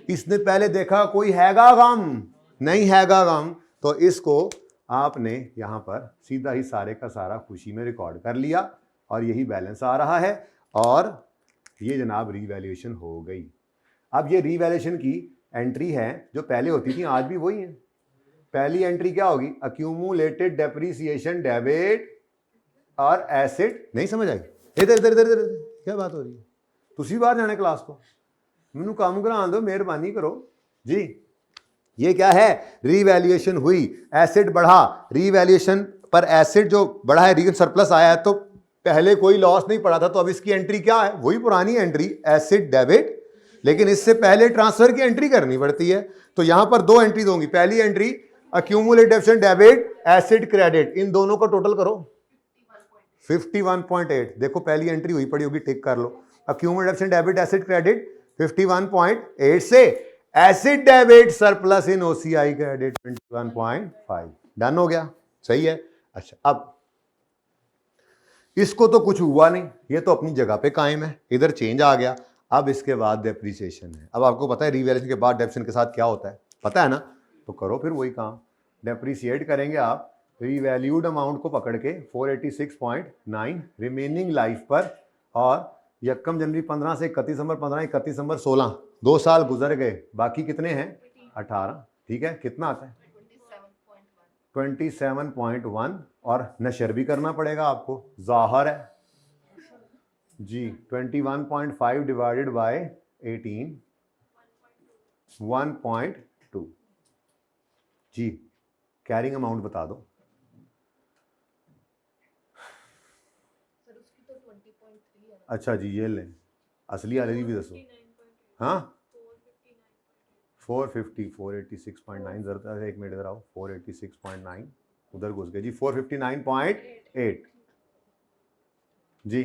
इसने पहले देखा कोई हैगा गम? नहीं हैगा गम, तो इसको आपने यहां पर सीधा ही सारे का सारा खुशी में रिकॉर्ड कर लिया और यही बैलेंस आ रहा है और ये जनाब रीवैल्यूएशन हो गई। अब ये रीवैल्यूएशन की एंट्री है जो पहले होती थी, आज भी वही है। पहली एंट्री क्या होगी? अक्यूमुलेटेड डेप्रिसिएशन डेबिट और एसेट। नहीं समझ आई? इधर इधर इधर इधर क्या बात हो रही है? तुसी बाहर जाने क्लास को, मैनू काम करा दो, मेहरबानी करो जी। ये क्या है? रीवैल्यूएशन हुई, एसेट बढ़ा, रीवैल्यूएशन पर एसेट जो बढ़ा है, रीजन सरप्लस आया है, तो पहले कोई लॉस नहीं पड़ा था, तो अब इसकी एंट्री क्या है? वही पुरानी एंट्री, एसेट डेबिट, लेकिन इससे पहले ट्रांसफर की एंट्री करनी पड़ती है। तो यहां पर दो एंट्री दूंगी। पहली entry accumulated debit, asset credit, इन दोनों को टोटल करो 51.8। देखो पहली एंट्री हुई पड़ी होगी, टिक कर लो। अक्यूमुलेटेड डेबिट, एसेट क्रेडिट 51.8 से asset debit surplus in OCI credit 21.5। Done हो गया, सही है। अच्छा, अब इसको तो कुछ हुआ नहीं, ये तो अपनी जगह पे कायम है, इधर चेंज आ गया। अब इसके बाद डेप्रिसिएशन है। अब आपको पता है रीवैल्यूएशन के बाद डेप्रिसिएशन के साथ क्या होता है, पता है ना? तो करो फिर वही काम, डेप्रिसिएट करेंगे आप रीवैल्यूड अमाउंट को पकड़ के 486.9 रिमेनिंग लाइफ पर, और 1 जनवरी 15 से 31 दिसंबर 15, 31 दिसंबर 16, 2 साल गुजर गए, बाकी कितने हैं? 18। ठीक है, कितना आता है? 27.1 और नशर भी करना पड़ेगा आपको, ज़ाहिर है जी। 21.5 डिवाइडेड बाय 18 1.2 जी। कैरिंग अमाउंट बता दो। सर उसकी तो 20.3 है। अच्छा जी, ये लें असली वाले की भी दसो। हाँ 450 486.9 जरा एक मिनट इधर आओ। 486.9 उधर घुस गए जी। 459.8 जी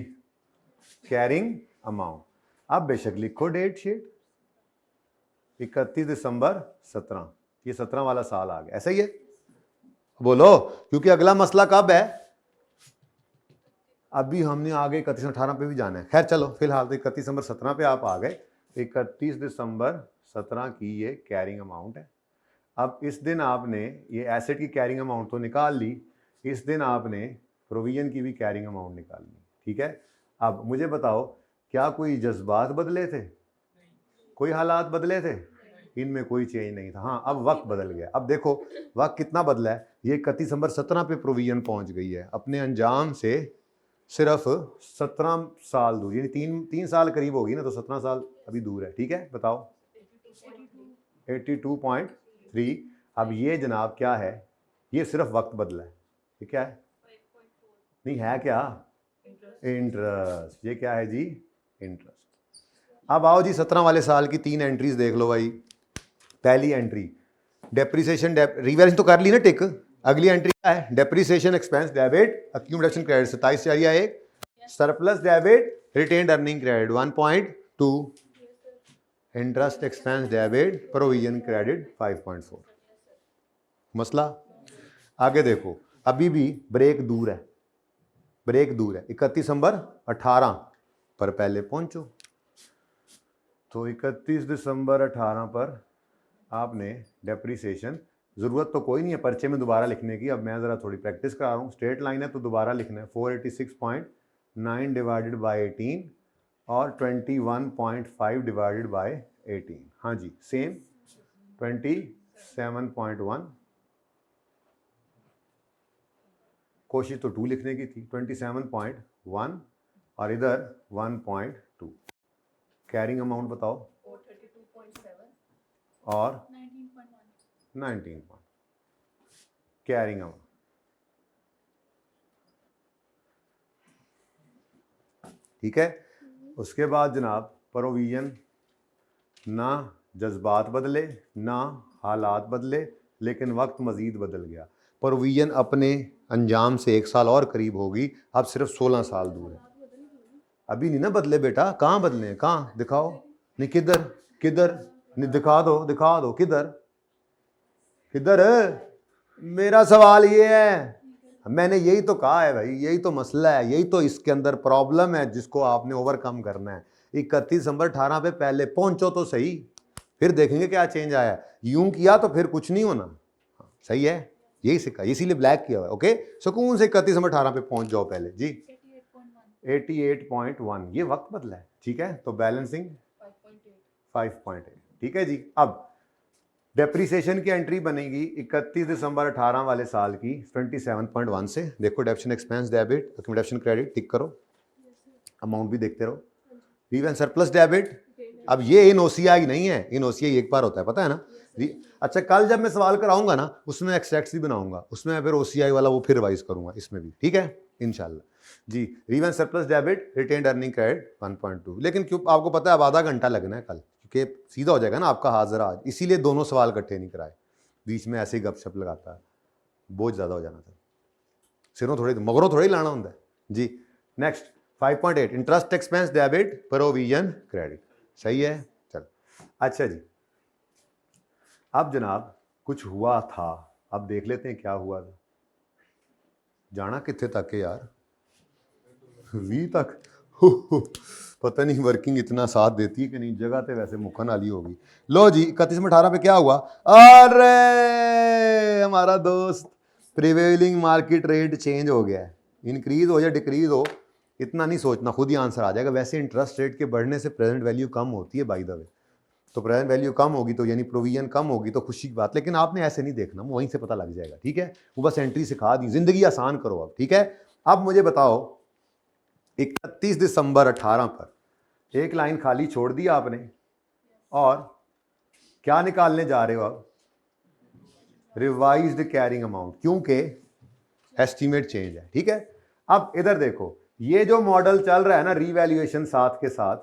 कैरिंग अमाउंट। अब बेशक लिखो डेट शीट 31 दिसंबर 17, ये 17 वाला साल आ गया, ऐसा ही है बोलो, क्योंकि अगला मसला कब है, अभी हमने आगे 31-18 पे भी जाना है। खैर चलो फिलहाल तो 31 दिसंबर 17 पे आप आ गए। 31 दिसंबर 17 की ये कैरिंग अमाउंट है। अब इस दिन आपने ये एसेट की कैरिंग अमाउंट तो निकाल ली, इस दिन आपने प्रोविजन की भी कैरिंग अमाउंट निकाल ली, ठीक है। अब मुझे बताओ क्या कोई जज्बात बदले थे, कोई हालात बदले थे, इनमें कोई चेंज नहीं था। हाँ अब वक्त बदल गया। अब देखो वक्त कितना बदला है, ये 31 दिसंबर 17 पे प्रोविजन पहुंच गई है, अपने अंजाम से सिर्फ 17 साल दूर, यानी तीन साल करीब होगी ना, तो 17 साल अभी दूर है, ठीक है। बताओ 82.3। अब ये जनाब क्या है, ये सिर्फ वक्त बदला है, ये क्या है, नहीं है क्या, इंटरेस्ट। ये क्या है जी, इंटरेस्ट। अब आओ जी 17 वाले साल की 3 एंट्रीज देख लो भाई। पहली एंट्री डेप्रिसिएशन रिवर्स तो कर ली ना टिक। अगली एंट्री क्या है, depreciation expense debit accumulation credit 27/4 surplus debit retained earning credit 1.2 interest expense debit provision credit 5.4। मसला आगे देखो, अभी भी ब्रेक दूर है, ब्रेक दूर है। 31 दिसंबर 18 पर पहले पहुंचो, तो 31 दिसंबर 18 पर आपने डेप्रिसिएशन, ज़रूरत तो कोई नहीं है पर्चे में दोबारा लिखने की, अब मैं ज़रा थोड़ी प्रैक्टिस करा रहा हूँ। स्ट्रेट लाइन है तो दोबारा लिखना है। 486.9 डिवाइडेड बाय 18 और 21.5 डिवाइडेड बाय 18, हाँ जी सेम 27.1। कोशिश तो 2 लिखने की थी, 27.1 और इधर 1.2। कैरिंग अमाउंट बताओ 432.7 और 19.1 19 कैरिंग अमाउंट, ठीक है। उसके बाद जनाब प्रोविजन, ना जज्बात बदले ना हालात बदले, लेकिन वक्त मज़ीद बदल गया। प्रोविजन अपने अंजाम से 1 साल और करीब होगी, अब सिर्फ 16 साल दूर है। अभी नहीं ना बदले बेटा, कहाँ बदले हैं, कहाँ दिखाओ, नहीं किधर किधर, नहीं दिखा दो किधर किधर। मेरा सवाल ये है, मैंने यही तो कहा है भाई, यही तो मसला है, यही तो इसके अंदर प्रॉब्लम है जिसको आपने ओवरकम करना है। 31 दिसंबर 18 पे पहले पहुंचो तो सही, फिर देखेंगे क्या चेंज आया। यूं किया तो फिर कुछ नहीं होना, सही है, यही सिक्का, इसीलिए ब्लैक किया हुआ है। ओके सुकून से 31 दिसंबर 18 पे पहुंच जाओ पहले जी। 88.1 ये वक्त बदला है, ठीक है। तो बैलेंसिंग 5.8, ठीक है जी। अब डेप्रिसिएशन की एंट्री बनेगी 31 दिसंबर 18 वाले साल की 27.1 से। देखो depreciation expense debit accumulation credit tick करो, अमाउंट भी देखते रहो। रीवन सरप्लस डेबिट, अब ये इन ओसीआई नहीं है, इन ओसीआई एक बार होता है, पता है ना। अच्छा कल जब मैं सवाल कराऊंगा ना उसमें एक्सट्रैक्ट्स भी बनाऊंगा, उसमें फिर ओसीआई वाला वो फिर रिवाइज करूंगा इसमें भी, ठीक है इंशाल्लाह जी। Reval surplus debit retained earning credit 1.2, लेकिन क्यों आपको पता है अब आधा घंटा लगना है कल, क्योंकि सीधा हो जाएगा ना आपका हाजिर आज, इसीलिए दोनों सवाल इकट्ठे नहीं कराए, बीच में ऐसे ही गपशप लगाता है, बोझ ज़्यादा हो जाना था, सिरों थोड़ी मगरों थोड़ी लाना होता है जी। Next 5.8 interest expense debit provision credit, सही है चल। अच्छा जी अब जनाब कुछ हुआ था, अब देख लेते हैं क्या हुआ था। जाना कितने तक है यार, 20 तक पता नहीं वर्किंग इतना साथ देती है कि नहीं, जगह तो वैसे मुखन वाली होगी। लो जी 31 में 18 पे क्या हुआ, अरे हमारा दोस्त प्रिवेलिंग मार्केट रेट चेंज हो गया है, इंक्रीज हो या डिक्रीज हो इतना नहीं सोचना, खुद ही आंसर आ जाएगा। वैसे इंटरेस्ट रेट के बढ़ने से प्रेजेंट वैल्यू कम होती है बाय द वे, तो प्रेजेंट वैल्यू कम होगी तो यानी प्रोविजन कम होगी तो खुशी की बात, लेकिन आपने ऐसे नहीं देखना, वहीं से पता लग जाएगा, ठीक है। वो बस एंट्री सिखा दी, जिंदगी आसान करो अब, ठीक है। अब मुझे बताओ 31 दिसंबर 18 पर एक लाइन खाली छोड़ दी आपने और क्या निकालने जा रहे हो अब? रिवाइज्ड कैरिंग अमाउंट, क्योंकि एस्टीमेट चेंज है, ठीक है। अब इधर देखो, ये जो मॉडल चल रहा है ना रीवैल्यूएशन साथ के साथ,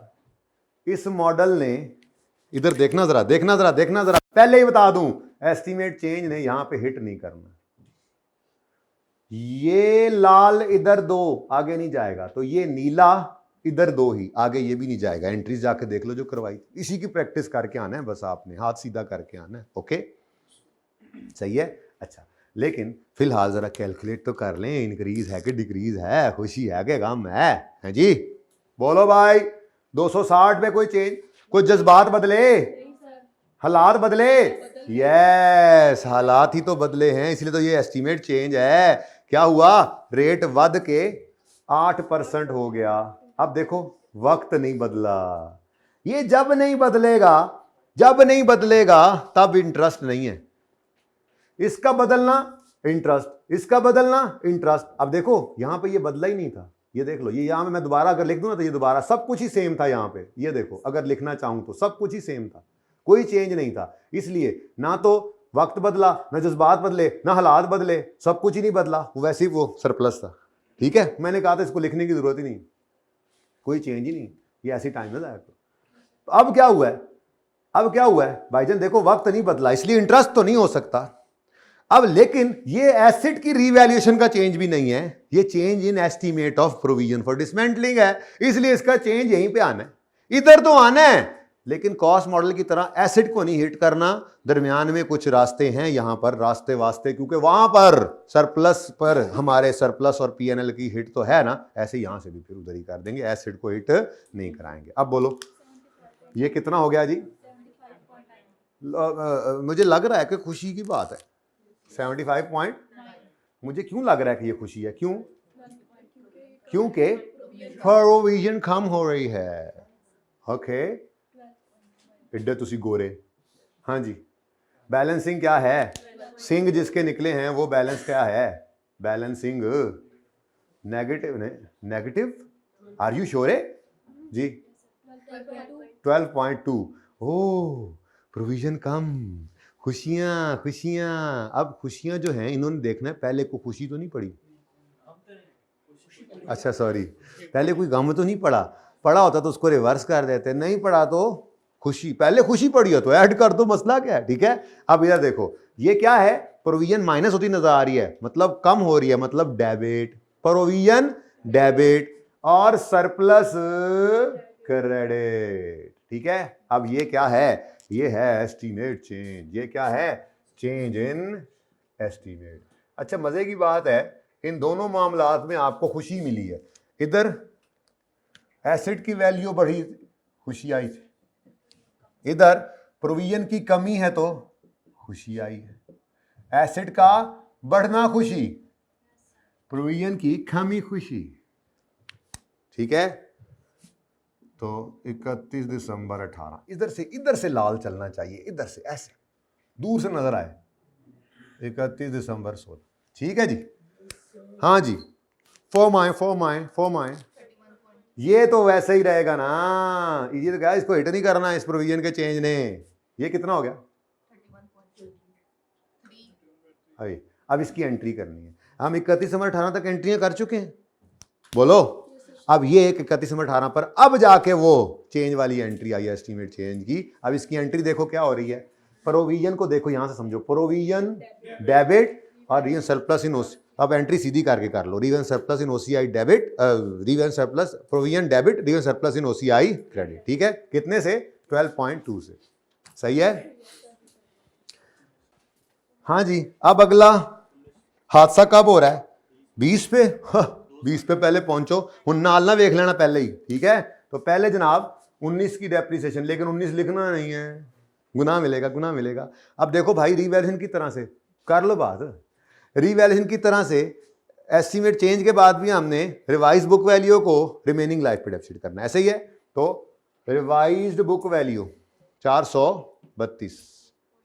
इस मॉडल ने, इधर देखना जरा, देखना जरा, देखना जरा, पहले ही बता दूं एस्टीमेट चेंज ने यहां पे हिट नहीं करना। ये लाल इधर 2 आगे नहीं जाएगा, तो ये नीला इधर 2 ही आगे, ये भी नहीं जाएगा। एंट्रीज जाके देख लो जो करवाई, इसी की प्रैक्टिस करके आना है बस, आपने हाथ सीधा करके आना है, ओके सही है। अच्छा, लेकिन फिलहाल जरा कैलकुलेट तो कर लें, इंक्रीज है कि डिक्रीज है, खुशी है कि गम है जी? बोलो भाई, 260 पे कोई चेंज, कोई जज्बात बदले, हालात बदले? यस, हालात ही तो बदले हैं, इसलिए तो ये एस्टीमेट चेंज है। क्या हुआ? रेट वध के 8% हो गया। अब देखो वक्त नहीं बदला, ये जब नहीं बदलेगा, जब नहीं बदलेगा तब इंटरेस्ट नहीं है, इसका बदलना इंटरेस्ट, इसका बदलना इंटरेस्ट। अब देखो यहां पे ये बदला ही नहीं था, ये देख लो, ये यहां पे मैं दोबारा अगर लिख दूं ना तो ये दोबारा सब कुछ ही सेम था यहां पे, ये देखो अगर लिखना चाहूं तो सब कुछ ही सेम था, कोई चेंज नहीं था। इसलिए ना तो वक्त बदला, ना जज्बात बदले, ना हालात बदले, सब कुछ ही नहीं बदला, वैसे ही वो सरप्लस था, ठीक है। मैंने कहा था इसको लिखने की जरूरत ही नहीं, कोई चेंज ही नहीं, ये ऐसी टाइम में जाएगा। तो अब क्या हुआ है? अब क्या हुआ है भाईजान? देखो वक्त नहीं बदला, इसलिए इंटरेस्ट तो नहीं हो सकता। अब लेकिन ये एसेट की रीवैल्यूएशन का चेंज भी नहीं है, ये change in estimate of provision for dismantling है, इसलिए इसका चेंज यहीं पे आना है, इधर तो आना है, लेकिन कॉस्ट मॉडल की तरह एसेट को नहीं हिट करना। दरमियान में कुछ रास्ते हैं यहां पर, रास्ते वास्ते, क्योंकि वहां पर सरप्लस पर हमारे सरप्लस और पीएनएल की हिट तो है ना, ऐसे यहां से भी फिर उधर ही कर देंगे, एसेट को हिट नहीं कराएंगे। अब बोलो ये कितना हो गया जी? मुझे लग रहा है कि खुशी की बात है 75 पॉइंट। मुझे क्यों लग रहा है कि ये खुशी है? क्यों? क्योंकि प्रोविजन कम हो रही है, ओके। इड्डे तुसी गोरे, हाँ जी। बैलेंसिंग क्या है? सिंह जिसके निकले हैं वो बैलेंस क्या है? Balancing negative, negative, are you sure है जी? 12.2। ओह, प्रोविजन कम, खुशियां खुशियां। अब खुशियां जो हैं इन्होंने देखना है, पहले को खुशी तो नहीं पड़ी, अच्छा सॉरी, पहले कोई गम तो नहीं पड़ा, पड़ा होता तो उसको रिवर्स कर देते, नहीं पड़ा तो खुशी, पहले खुशी पड़ी हो तो ऐड कर दो, मसला क्या है, ठीक है। अब इधर देखो ये क्या है? प्रोविजन माइनस होती नजर आ रही है, मतलब कम हो रही है, मतलब डेबिट, प्रोविजन डेबिट और सरप्लस क्रेडिट, ठीक है। अब ये क्या है? ये है एस्टीमेट चेंज। ये क्या है? Change in estimate. अच्छा, मजे की बात है इन दोनों मामलात में आपको खुशी मिली है। इधर एसेट की वैल्यू बढ़ी, खुशी आई थी, इधर प्रोविजन की कमी है तो खुशी आई है। एसेट का बढ़ना खुशी, प्रोविजन की कमी खुशी, ठीक है। तो 31 दिसंबर 18, इधर से लाल चलना चाहिए, इधर से ऐसे दूर से नजर आए, 31 दिसंबर 16, ठीक है जी। हाँ जी, फॉर माई ये तो वैसे ही रहेगा ना, ये तो क्या, इसको हिट नहीं करना इस प्रोविजन के चेंज ने। ये कितना हो गया? 31.3। अब इसकी एंट्री करनी है, हम 31 दिसंबर 18 तक एंट्रियां कर चुके हैं, बोलो। अब ये 31 दिसंबर 18 पर अब जाके वो चेंज वाली एंट्री आई है एस्टीमेट चेंज की। अब इसकी एंट्री देखो क्या हो रही है, प्रोविजन को देखो यहां से समझो, प्रोविजन डेबिट और रिवन सरप्लस इन ओसी। अब एंट्री सीधी करके कर लो, reval surplus in OCI debit, reval surplus provision debit, reval surplus in OCI credit, ठीक है। कितने से? 12.2 से, सही है। हाँ जी, अब अगला हादसा कब हो रहा है? 20 पे। 20 पे पहले पहुंचो, उन नाल ना वेख लेना पहले ही, ठीक है। तो पहले जनाब 19 की डेप्रिसिएशन, लेकिन 19 लिखना नहीं है, गुनाह मिलेगा, गुनाह मिलेगा। अब देखो भाई, रीवैल्यूएशन की तरह से कर लो बात, रीवैल्यूएशन की तरह से एस्टीमेट चेंज के बाद भी हमने रिवाइज बुक वैल्यू को रिमेनिंग लाइफ पे डेप्सिट करना है, ऐसे ही है। तो रिवाइज्ड बुक वैल्यू, 432,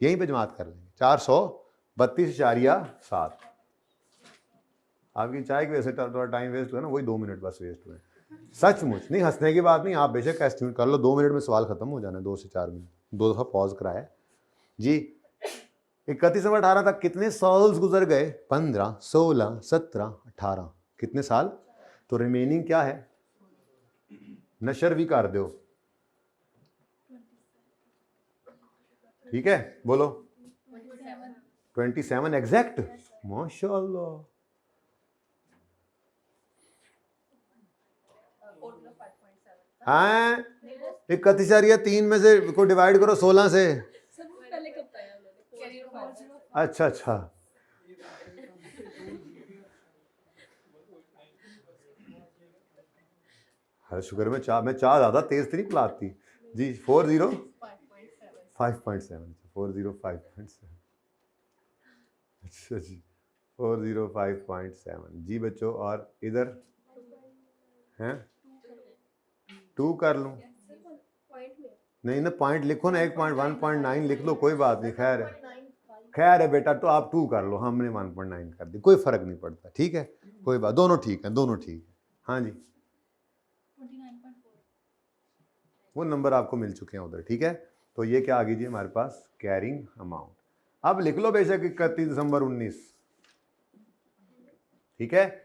यहीं पे जमात कर लेंगे। 432.7। आपकी चाय की वजह से थोड़ा टाइम वेस्ट हुआ ना, वही 2 मिनट बस वेस्ट हुए। सचमुच नहीं, हंसने की बात नहीं, आप बेशक एस्टिमेट कर लो, 2 मिनट में सवाल खत्म हो जाना है, 2 से 4 मिनट, 2 दफा पॉज कराया जी। 31 नवंबर 18 तक कितने साल गुजर गए? 15, 16, 17, 18, कितने साल? तो रिमेनिंग क्या है? नशर भी कर दो, ठीक है, बोलो। 27 एग्जैक्ट, माशाल्लाह। Total 5.7. हाँ, 31.3 में से को डिवाइड करो 16 से। सर वो पहले कब बताया उन्होंने? कैरियर 4.0. अच्छा अच्छा, हर शुक्र मैं चाह ज़्यादा तेज तो नहीं पिलाती जी। 40 5.7, 405.7, अच्छा जी, 405.7 जी बच्चों। और इधर हैं 2 कर लूँ? नहीं ना, पॉइंट लिखो ना, 1.9 लिख लो, कोई बात नहीं, खैर है, खैर है बेटा, तो आप 2 कर लो, हमने 1.9 कर दी, कोई फर्क नहीं पड़ता, ठीक है, कोई बात, दोनों ठीक है, दोनों ठीक है। हाँ जी, 29.4. वो नंबर आपको मिल चुके हैं उधर, ठीक है। तो ये क्या आ गई जी हमारे पास? Carrying amount. अब लिख लो बेशक 31 दिसंबर 19, ठीक है,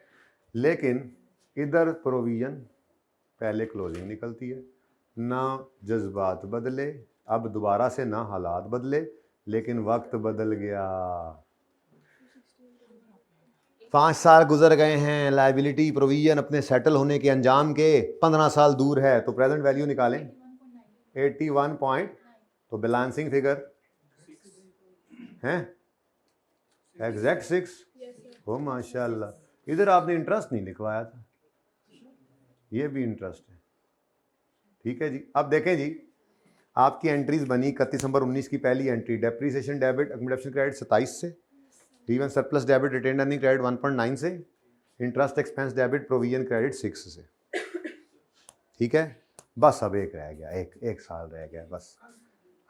लेकिन इधर प्रोविजन पहले क्लोजिंग निकलती है, ना जज्बात बदले, अब दोबारा से ना हालात बदले, लेकिन वक्त बदल गया। 5 साल गुजर गए हैं, लाइबिलिटी प्रोविजन अपने सेटल होने के अंजाम के 15 साल दूर है, तो प्रेजेंट वैल्यू निकालें 81 पॉइंट, तो बैलेंसिंग फिगर हैं एग्जैक्ट 6। हो माशाल्लाह, इधर आपने इंटरेस्ट नहीं लिखवाया था, ये भी इंटरेस्ट है, ठीक है जी। अब देखें जी, आपकी एंट्रीज बनी 31 दिसंबर 19 की पहली entry, depreciation debit accommodation credit 27 से, even surplus debit retain earning credit 1.9 से, interest expense debit provision credit 6 से, ठीक है। बस अब एक रह गया, एक साल रह गया बस।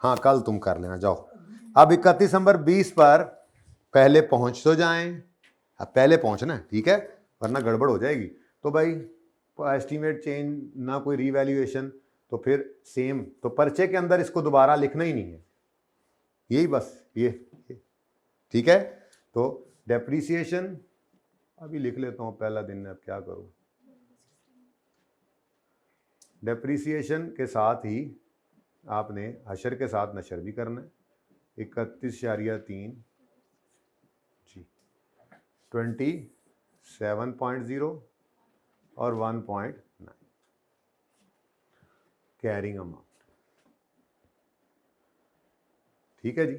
हाँ, कल तुम कर लेना, जाओ। अब 31 दिसंबर 20 पर पहले पहुंच तो जाएं, अब पहले पहुंचना, ठीक है, वरना गड़बड़ हो जाएगी। तो भाई एस्टीमेट चेंज ना कोई रीवैल्यूएशन, तो फिर सेम, तो पर्चे के अंदर इसको दोबारा लिखना ही नहीं है, यही बस ये, ठीक है। तो डेप्रीसिएशन अभी लिख लेता हूँ, पहला दिन है, अब क्या करूँ। डेप्रीसिएशन के साथ ही आपने हशर के साथ नशर भी करना है, 31.3 जी, 27.0 और 1.9 कैरिंग अमाउंट, ठीक है जी।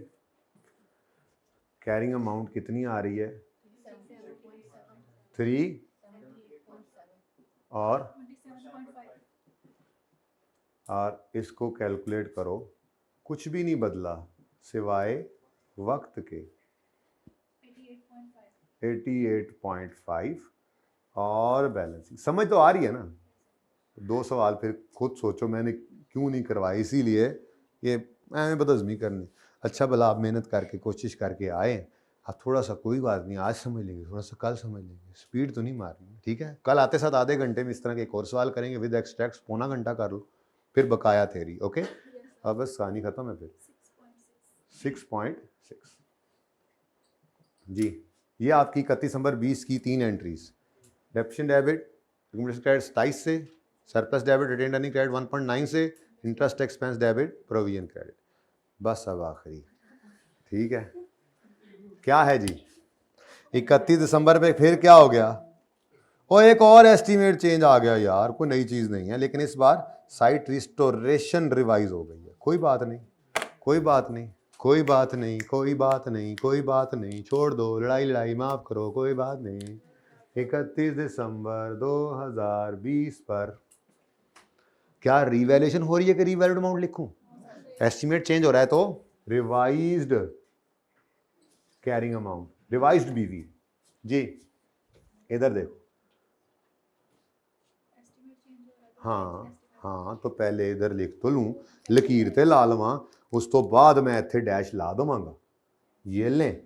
कैरिंग अमाउंट कितनी आ रही है? 3 और इसको कैलकुलेट करो, कुछ भी नहीं बदला सिवाय वक्त के, 88.5 और बैलेंसिंग। समझ तो आ रही है ना? 2 सवाल फिर खुद सोचो मैंने क्यों नहीं करवाए, इसीलिए ये मैं बदअज़मी करनी। अच्छा भला आप मेहनत करके कोशिश करके आए, आप थोड़ा सा, कोई बात नहीं, आज समझ लेंगे, थोड़ा सा कल समझ लेंगे, स्पीड तो नहीं मारनी, ठीक है। कल आते साथ आधे घंटे में इस तरह के एक और सवाल करेंगे विद एक्सट्रैक्ट्स, पौना घंटा कर लो, फिर बकाया थेरी, ओके। अब बस कहानी खत्म है फिर। 6.6 जी, ये आपकी 31 दिसंबर 20 की 3 entries, depreciation debit accommodation credit 27 से, surplus debit retain earning credit 1.9 से, interest expense debit provision credit, बस अब आखिरी, ठीक है। क्या है जी 31 दिसंबर पे फिर क्या हो गया? और एक और एस्टीमेट चेंज आ गया यार, कोई नई चीज़ नहीं है, लेकिन इस बार साइट रिस्टोरेशन रिवाइज हो गई है। कोई बात नहीं, कोई बात नहीं, कोई बात नहीं, कोई बात नहीं, कोई बात नहीं, छोड़ दो, लड़ाई लड़ाई माफ़ करो, कोई बात नहीं। 31 दिसंबर 2020 पर क्या रिवैल्यूएशन हो रही है कि रिवैल्यूड अमाउंट लिखूं? एस्टीमेट चेंज हो रहा है तो रिवाइज्ड कैरिंग अमाउंट, रिवाइज्ड बीवी जी, इधर देखो। हाँ हाँ, तो पहले इधर लिख तो लूँ, लकीर ते ला लवां, उस तो बाद मैं इत्थे डैश ला दवांगा। ये लें,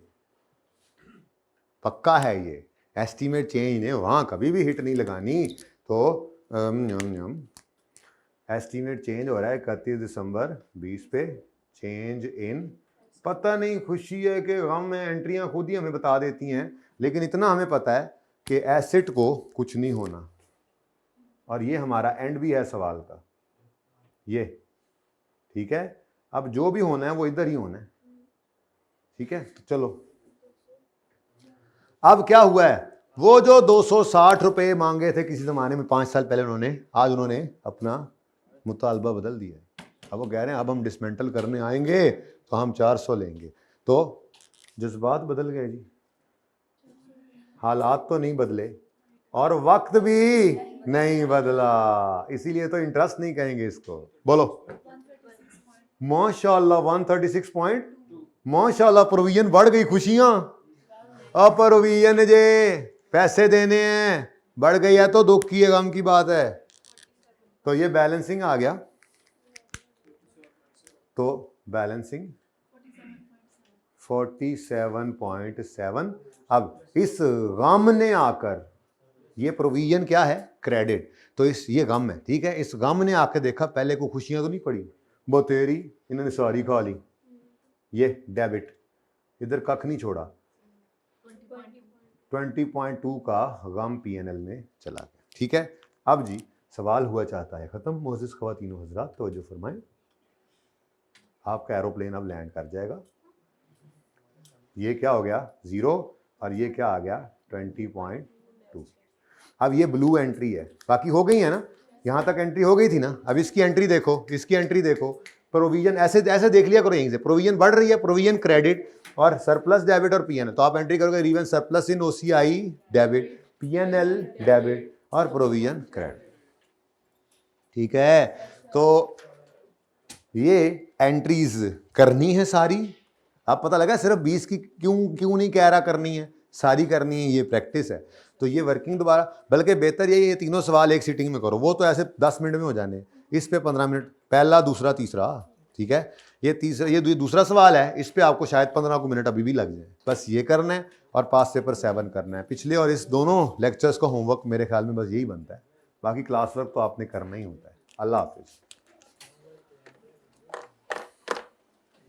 पक्का है ये, एस्टीमेट चेंज ने वहाँ कभी भी हिट नहीं लगानी। तो एस्टीमेट चेंज हो रहा है 31 दिसंबर 20 पे, चेंज इन, पता नहीं खुशी है कि गम है, एंट्रियाँ खुद ही हमें बता देती हैं, लेकिन इतना हमें पता है कि एसेट को कुछ नहीं होना। और ये हमारा एंड भी है सवाल का, ये ठीक है। अब जो भी होना है वो इधर ही होना है, ठीक है। चलो अब क्या हुआ है, वो जो 260 रुपये मांगे थे किसी ज़माने में 5 साल पहले उन्होंने, आज उन्होंने अपना मुतालबा बदल दिया। अब वो कह रहे हैं अब हम डिसमेंटल करने आएंगे तो हम 400 लेंगे। तो जज्बात बदल गए जी, हालात तो नहीं बदले और वक्त भी नहीं बदला, इसीलिए तो इंटरेस्ट नहीं कहेंगे इसको। बोलो माशाल्लाह 136 पॉइंट, माशाल्लाह प्रोविजन बढ़ गई, खुशियां। अब प्रोविजन जे पैसे देने हैं, बढ़ गई है तो दुख की गम की बात है। तो ये बैलेंसिंग आ गया, तो बैलेंसिंग 47.7। अब इस गम ने आकर, ये प्रोविजन क्या है, क्रेडिट, तो इस ये गम है, ठीक है। इस गम ने आकर देखा पहले को खुशियां तो नहीं पड़ी, वो तेरी इन्होंने सारी खा ली, ये डेबिट, इधर कख नहीं छोड़ा, 20.2 का गम पीएनएल में चला गया, ठीक है। अब जी सवाल हुआ चाहता है ख़त्म। मोअज़्ज़िज़ ख़वातीन व हज़रात तवज्जो फरमाएं, आपका एरोप्लेन अब लैंड कर जाएगा। ये क्या हो गया 0 और ये क्या आ गया 20.2। अब ये ब्लू एंट्री है, बाकी हो गई है ना, यहाँ तक एंट्री हो गई थी ना। अब इसकी एंट्री देखो, इसकी एंट्री देखो, प्रोविजन ऐसे ऐसे देख लिया करो यहीं से, प्रोविजन बढ़ रही है, प्रोविजन क्रेडिट और सरप्लस डेबिट और पीएनएल, तो आप एंट्री करोगे reval surplus in OCI debit, PNL debit और प्रोविजन क्रेडिट, ठीक है। तो ये एंट्रीज करनी है सारी। अब पता लगा सिर्फ 20 की क्यों नहीं कह रहा करनी है, सारी करनी है, ये प्रैक्टिस है। तो ये वर्किंग दोबारा, बल्कि बेहतर ये तीनों सवाल एक सीटिंग में करो, वो तो ऐसे 10 मिनट में हो जाने, इस पे 15 मिनट, पहला दूसरा तीसरा, ठीक है। ये तीसरा, ये दूसरा सवाल है, इस पे आपको शायद 15 मिनट अभी भी लग जाए। बस ये करना है और पास पेपर 7 करना है। पिछले और इस दोनों लेक्चर्स का होमवर्क मेरे ख्याल में बस यही बनता है, बाकी क्लास वर्क तो आपने करना ही होता है। अल्लाह हाफिज़।